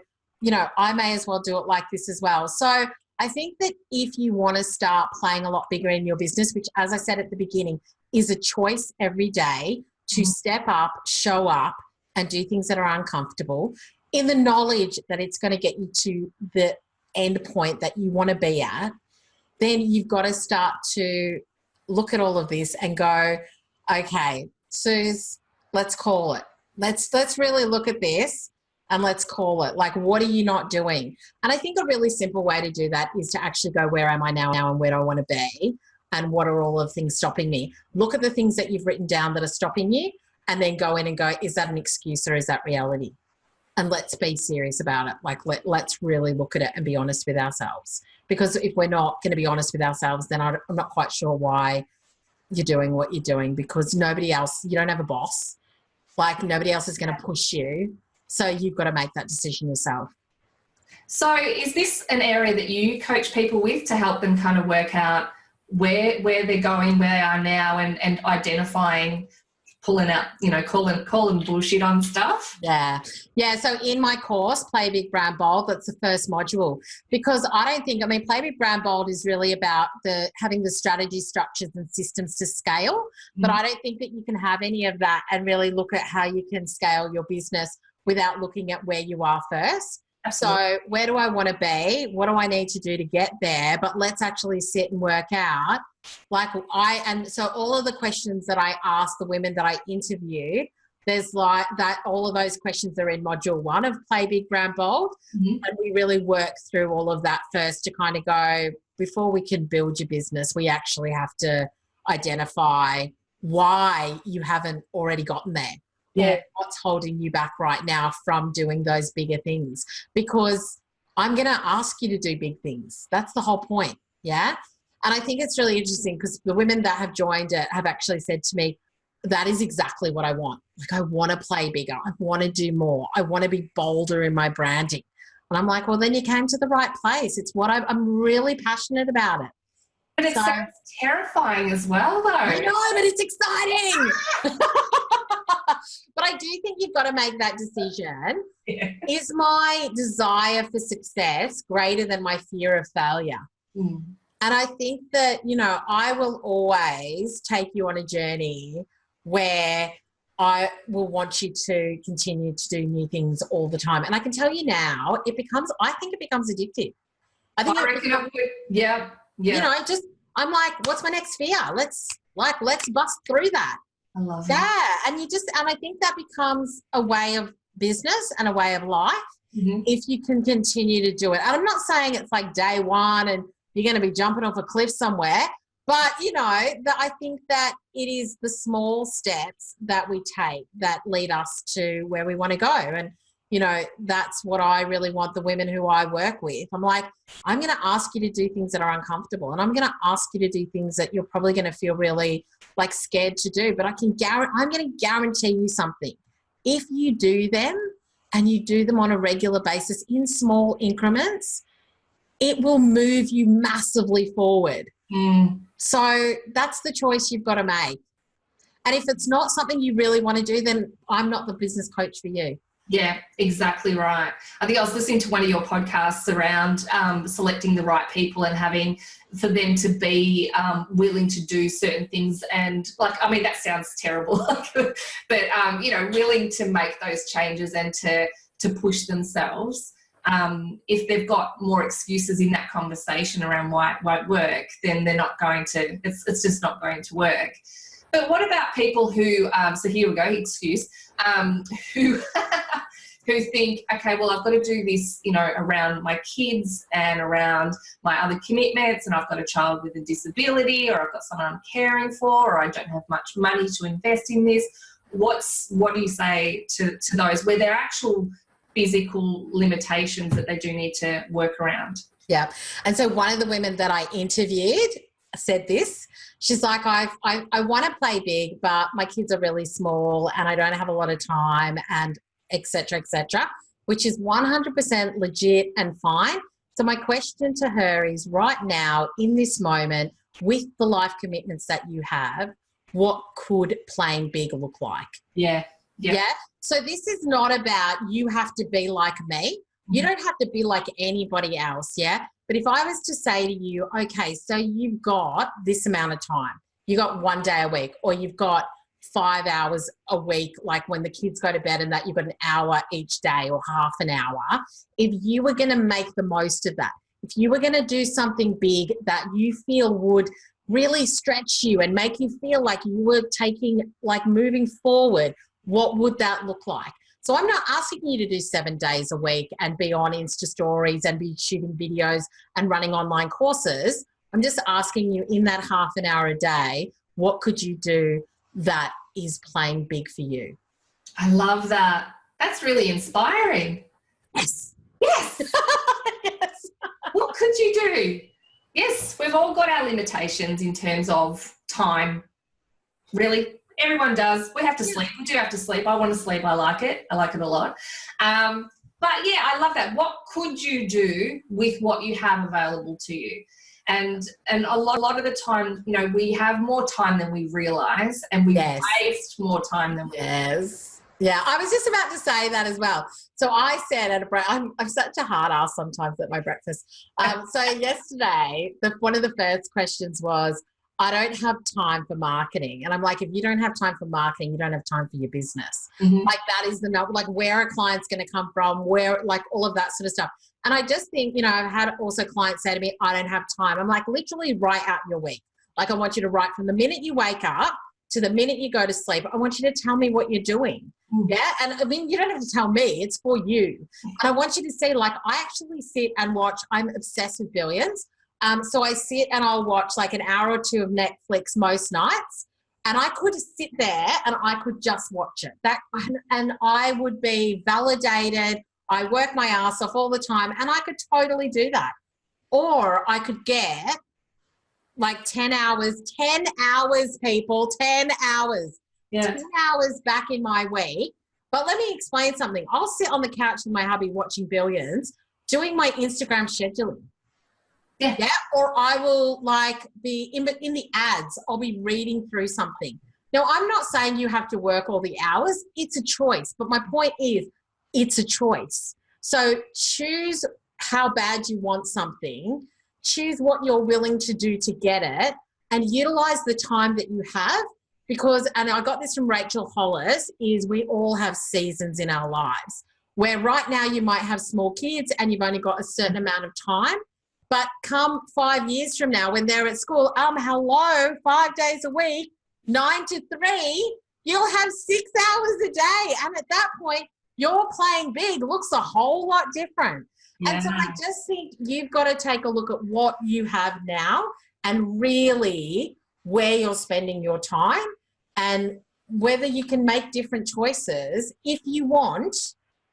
[SPEAKER 2] I may as well do it like this as well. So I think that if you want to start playing a lot bigger in your business, which, as I said at the beginning, is a choice every day to step up, show up, and do things that are uncomfortable, in the knowledge that it's going to get you to the end point that you want to be at, then you've got to start to look at all of this and go, okay, Suz, let's call it. Let's really look at this and let's call it. Like, what are you not doing? And I think a really simple way to do that is to actually go, where am I now and where do I want to be? And what are all of the things stopping me? Look at the things that you've written down that are stopping you, and then go in and go, is that an excuse or is that reality? And let's be serious about it. Like, let's really look at it and be honest with ourselves. Because if we're not going to be honest with ourselves, then I'm not quite sure why you're doing what you're doing, because nobody else, you don't have a boss. Like, nobody else is going to push you. So you've got to make that decision yourself.
[SPEAKER 1] So is this an area that you coach people with to help them kind of work out where they're going, where they are now, and identifying, pulling out, calling bullshit on stuff?
[SPEAKER 2] Yeah. So in my course, Play Big, Brand Bold, that's the first module, because Play Big, Brand Bold is really about having the strategy, structures and systems to scale. But I don't think that you can have any of that and really look at how you can scale your business without looking at where you are first. Absolutely. So where do I want to be? What do I need to do to get there? But let's actually sit and work out. So all of the questions that I ask the women that I interview, there's like that, all of those questions are in module 1 of Play Big, Brand Bold. And we really work through all of that first to kind of go, before we can build your business, we actually have to identify why you haven't already gotten there. Yeah. What's holding you back right now from doing those bigger things? Because I'm going to ask you to do big things. That's the whole point. Yeah. And I think it's really interesting because the women that have joined it have actually said to me, that is exactly what I want. Like, I want to play bigger. I want to do more. I want to be bolder in my branding. And I'm like, well, then you came to the right place. It's what I'm really passionate about it.
[SPEAKER 1] But it sounds terrifying as well, though.
[SPEAKER 2] I know, but it's exciting. But I do think you've got to make that decision. Yeah. Is my desire for success greater than my fear of failure? And I think that, I will always take you on a journey where I will want you to continue to do new things all the time. And I can tell you now, I think it becomes addictive. I think
[SPEAKER 1] yeah.
[SPEAKER 2] I'm like, what's my next fear? Let's bust through that.
[SPEAKER 1] I love it.
[SPEAKER 2] Yeah. And I think that becomes a way of business and a way of life if you can continue to do it. And I'm not saying it's like day one and you're going to be jumping off a cliff somewhere, but I think that it is the small steps that we take that lead us to where we want to go. And, that's what I really want the women who I work with. I'm like, I'm going to ask you to do things that are uncomfortable, and I'm going to ask you to do things that you're probably going to feel really like scared to do. But I'm going to guarantee you something. If you do them and you do them on a regular basis in small increments, it will move you massively forward. So that's the choice you've got to make. And if it's not something you really want to do, then I'm not the business coach for you.
[SPEAKER 1] Yeah, exactly right. I think I was listening to one of your podcasts around selecting the right people and having for them to be willing to do certain things. And that sounds terrible, but, willing to make those changes and to push themselves. If they've got more excuses in that conversation around why it won't work, then they're not going to, it's just not going to work. But what about people who, so here we go, excuse, who who think, okay, well, I've got to do this, around my kids and around my other commitments, and I've got a child with a disability, or I've got someone I'm caring for, or I don't have much money to invest in this. What do you say to those where there are actual physical limitations that they do need to work around?
[SPEAKER 2] Yeah. And so one of the women that I interviewed said this. She's like, I want to play big, but my kids are really small and I don't have a lot of time, and et cetera, which is 100% legit and fine. So my question to her is, right now, in this moment, with the life commitments that you have, what could playing big look like?
[SPEAKER 1] Yeah.
[SPEAKER 2] So this is not about you have to be like me. You don't have to be like anybody else, yeah? But if I was to say to you, okay, so you've got this amount of time. You got 1 day a week, or you've got 5 hours a week, like when the kids go to bed, and that you've got an hour each day or half an hour. If you were going to make the most of that, if you were going to do something big that you feel would really stretch you and make you feel like you were moving forward, what would that look like? So I'm not asking you to do 7 days a week and be on Insta stories and be shooting videos and running online courses. I'm just asking you in that half an hour a day, what could you do that is playing big for you?
[SPEAKER 1] I love that. That's really inspiring.
[SPEAKER 2] Yes.
[SPEAKER 1] Yes.
[SPEAKER 2] Yes.
[SPEAKER 1] What could you do? Yes, we've all got our limitations in terms of time. Really, everyone does. We have to sleep. We do have to sleep. I want to sleep. I like it. I like it a lot. But yeah, I love that. What could you do with what you have available to you? And a lot of the time, you know, we have more time than we realise, and we waste more time than we
[SPEAKER 2] realise. Yeah, I was just about to say that as well. So I said at a break, I'm such a hard ass sometimes at my breakfast. So yesterday, one of the first questions was, I don't have time for marketing. And I'm like, if you don't have time for marketing, you don't have time for your business.
[SPEAKER 1] Mm-hmm.
[SPEAKER 2] Like that is like where are clients going to come from, where, like all of that sort of stuff. And I just think, you know, I've had also clients say to me, I don't have time. I'm like, literally write out your week. Like I want you to write from the minute you wake up to the minute you go to sleep. I want you to tell me what you're doing. Yeah. And I mean, you don't have to tell me, it's for you. And I want you to see, like, I actually sit and watch, I'm obsessed with Billions. So I sit and I'll watch like an hour or two of Netflix most nights, and I could sit there and I could just watch it. And I would be validated. I work my ass off all the time, and I could totally do that. Or I could get like 10 hours, people, 10 hours. Yeah. 10 hours back in my week. But let me explain something. I'll sit on the couch with my hubby watching Billions, doing my Instagram scheduling. Yeah. Or I will like be in the ads. I'll be reading through something. Now, I'm not saying you have to work all the hours. It's a choice. But my point is, it's a choice. So choose how bad you want something. Choose what you're willing to do to get it, and utilize the time that you have. Because, and I got this from Rachel Hollis, is we all have seasons in our lives where right now you might have small kids and you've only got a certain amount of time. But come 5 years from now when they're at school, hello, 5 days a week, 9 to 3, you'll have 6 hours a day. And at that point, your playing big looks a whole lot different. Yeah. And so I just think you've got to take a look at what you have now and really where you're spending your time and whether you can make different choices if you want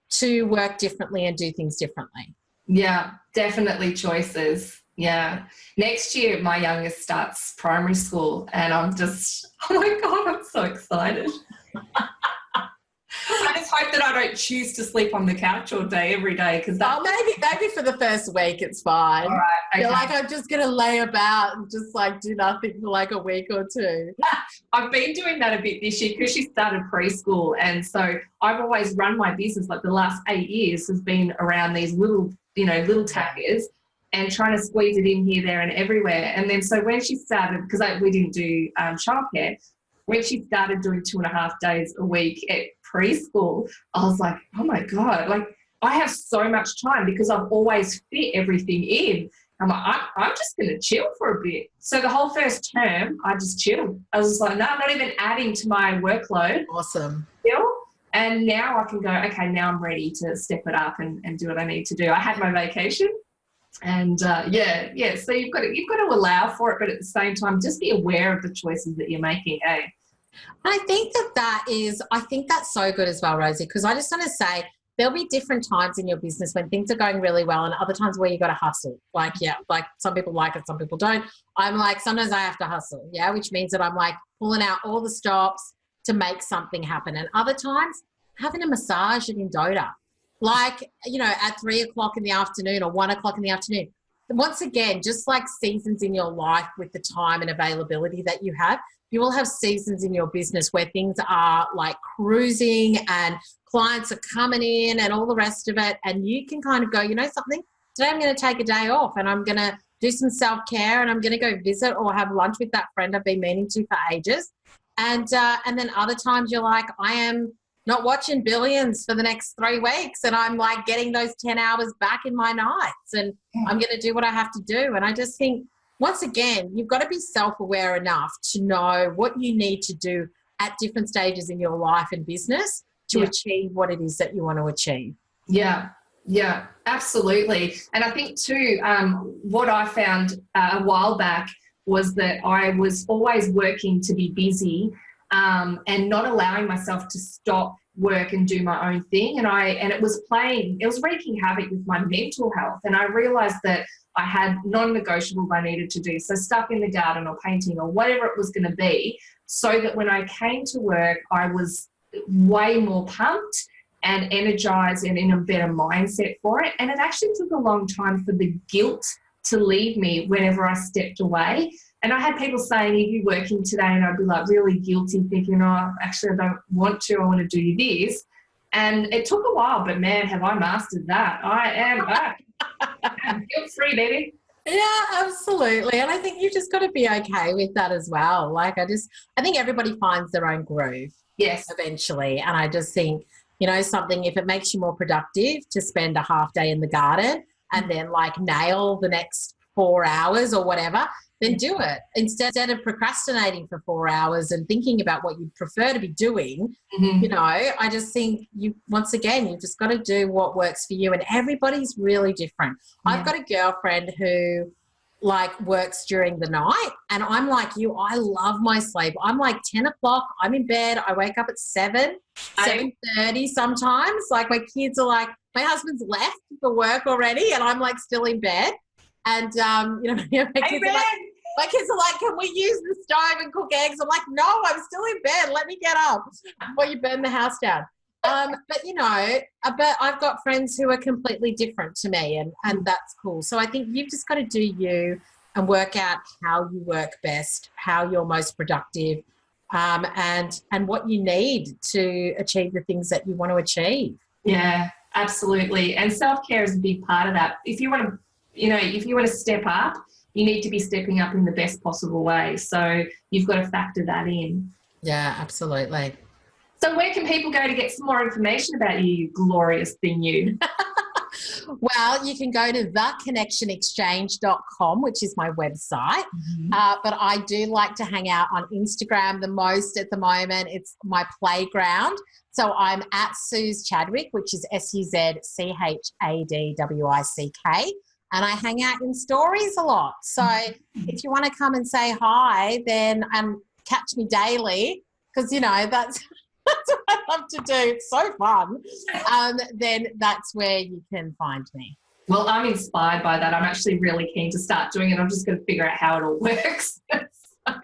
[SPEAKER 2] to work differently and do things differently.
[SPEAKER 1] Yeah, definitely choices. Yeah. Next year, my youngest starts primary school, and I'm just, oh my God, I'm so excited. I just hope that I don't choose to sleep on the couch all day, every day.
[SPEAKER 2] Maybe for the first week it's fine.
[SPEAKER 1] All right, okay.
[SPEAKER 2] You're like, I'm just going to lay about and just like do nothing for like a week or two.
[SPEAKER 1] I've been doing that a bit this year because she started preschool. And so I've always run my business, like the last 8 years has been around these little taggers and trying to squeeze it in here, there and everywhere. And then so when she started, because we didn't do childcare, when she started doing 2.5 days a week at preschool, I was like, oh my God, like I have so much time because I've always fit everything in. I'm like, I'm just going to chill for a bit. So the whole first term, I just chilled. I was just like, no, I'm not even adding to my workload.
[SPEAKER 2] Awesome.
[SPEAKER 1] Chill. And now I can go, okay, now I'm ready to step it up and do what I need to do. I had my vacation. And so you've got to allow for it, but at the same time, just be aware of the choices that you're making, eh?
[SPEAKER 2] I think I think that's so good as well, Rosie, because I just want to say there'll be different times in your business when things are going really well and other times where you got to hustle. Like some people like it, some people don't. I'm like, sometimes I have to hustle, which means that I'm like pulling out all the stops to make something happen. And other times having a massage at Indota, like, at 3 o'clock in the afternoon or 1 o'clock in the afternoon. Once again, just like seasons in your life with the time and availability that you have, you will have seasons in your business where things are like cruising and clients are coming in and all the rest of it. And you can kind of go, you know something, today I'm going to take a day off and I'm going to do some self-care and I'm going to go visit or have lunch with that friend I've been meaning to for ages. And then other times you're like, I am not watching Billions for the next 3 weeks and I'm like getting those 10 hours back in my nights and I'm going to do what I have to do. And I just think, once again, you've got to be self-aware enough to know what you need to do at different stages in your life and business to achieve what it is that you want to achieve.
[SPEAKER 1] Yeah, absolutely. And I think too, what I found a while back was that I was always working to be busy and not allowing myself to stop work and do my own thing. And it was wreaking havoc with my mental health. And I realized that I had non-negotiables I needed to do. So stuff in the garden or painting or whatever it was going to be, so that when I came to work, I was way more pumped and energized and in a better mindset for it. And it actually took a long time for the guilt to leave me whenever I stepped away. And I had people saying, are you working today? And I'd be like really guilty, thinking, oh, actually, I don't want to. I want to do this. And it took a while, but man, have I mastered that. I am back. I'm guilt-free, baby.
[SPEAKER 2] Yeah, absolutely. And I think you've just got to be okay with that as well. Like, I think everybody finds their own groove.
[SPEAKER 1] Yes.
[SPEAKER 2] Eventually. And I just think, something, if it makes you more productive to spend a half day in the garden and then like nail the next 4 hours or whatever, then do it. Instead of procrastinating for 4 hours and thinking about what you'd prefer to be doing, I just think you've just got to do what works for you. And everybody's really different. Yeah. I've got a girlfriend who works during the night, and I'm like you, I love my sleep. I'm like 10 o'clock, I'm in bed, I wake up at 7:30 sometimes. Like my kids are like, my husband's left for work already and I'm like still in bed. And my kids are like, can we use the stove and cook eggs? I'm like, no, I'm still in bed. Let me get up before you burn the house down. But I've got friends who are completely different to me, and that's cool. So I think you've just got to do you and work out how you work best, how you're most productive, and what you need to achieve the things that you want to achieve.
[SPEAKER 1] Yeah, absolutely. And self-care is a big part of that. If you want to step up, you need to be stepping up in the best possible way. So you've got to factor that in.
[SPEAKER 2] Yeah, absolutely.
[SPEAKER 1] So where can people go to get some more information about you glorious thing you?
[SPEAKER 2] Well, you can go to theconnectionexchange.com, which is my website. Mm-hmm. But I do like to hang out on Instagram the most at the moment. It's my playground. So I'm at Suz Chadwick, which is SUZCHADWICK. And I hang out in stories a lot. So if you want to come and say hi, then catch me daily, because, that's what I love to do. It's so fun. Then that's where you can find me.
[SPEAKER 1] Well, I'm inspired by that. I'm actually really keen to start doing it. I'm just going to figure out how it all works. So, on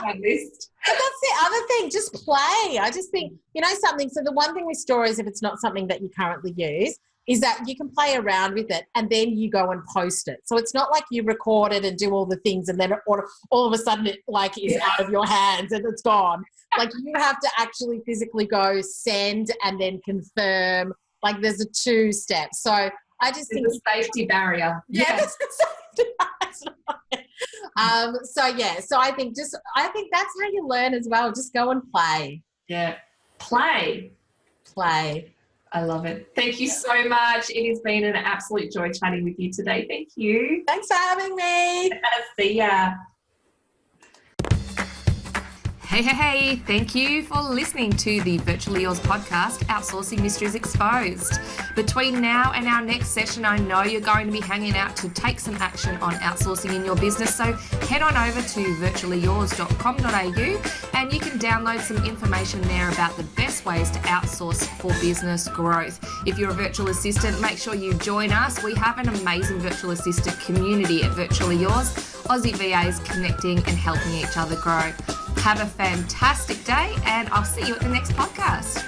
[SPEAKER 1] my list.
[SPEAKER 2] But that's the other thing, just play. I just think, something. So the one thing with stories, if it's not something that you currently use, is that you can play around with it and then you go and post it. So it's not like you record it and do all the things and then all of a sudden it is out of your hands and it's gone. Like you have to actually physically go send and then confirm. Like there's a 2-step. So I just think
[SPEAKER 1] a safety barrier.
[SPEAKER 2] Yeah. There's a safety barrier. So I think that's how you learn as well. Just go and play.
[SPEAKER 1] Yeah. Play. I love it. Thank you so much. It has been an absolute joy chatting with you today. Thank you.
[SPEAKER 2] Thanks for having me.
[SPEAKER 1] See ya. Hey, thank you for listening to the Virtually Yours podcast, Outsourcing Mysteries Exposed. Between now and our next session, I know you're going to be hanging out to take some action on outsourcing in your business, so head on over to virtuallyyours.com.au and you can download some information there about the best ways to outsource for business growth. If you're a virtual assistant, make sure you join us. We have an amazing virtual assistant community at Virtually Yours, Aussie VAs connecting and helping each other grow. Have a fantastic day, and I'll see you at the next podcast.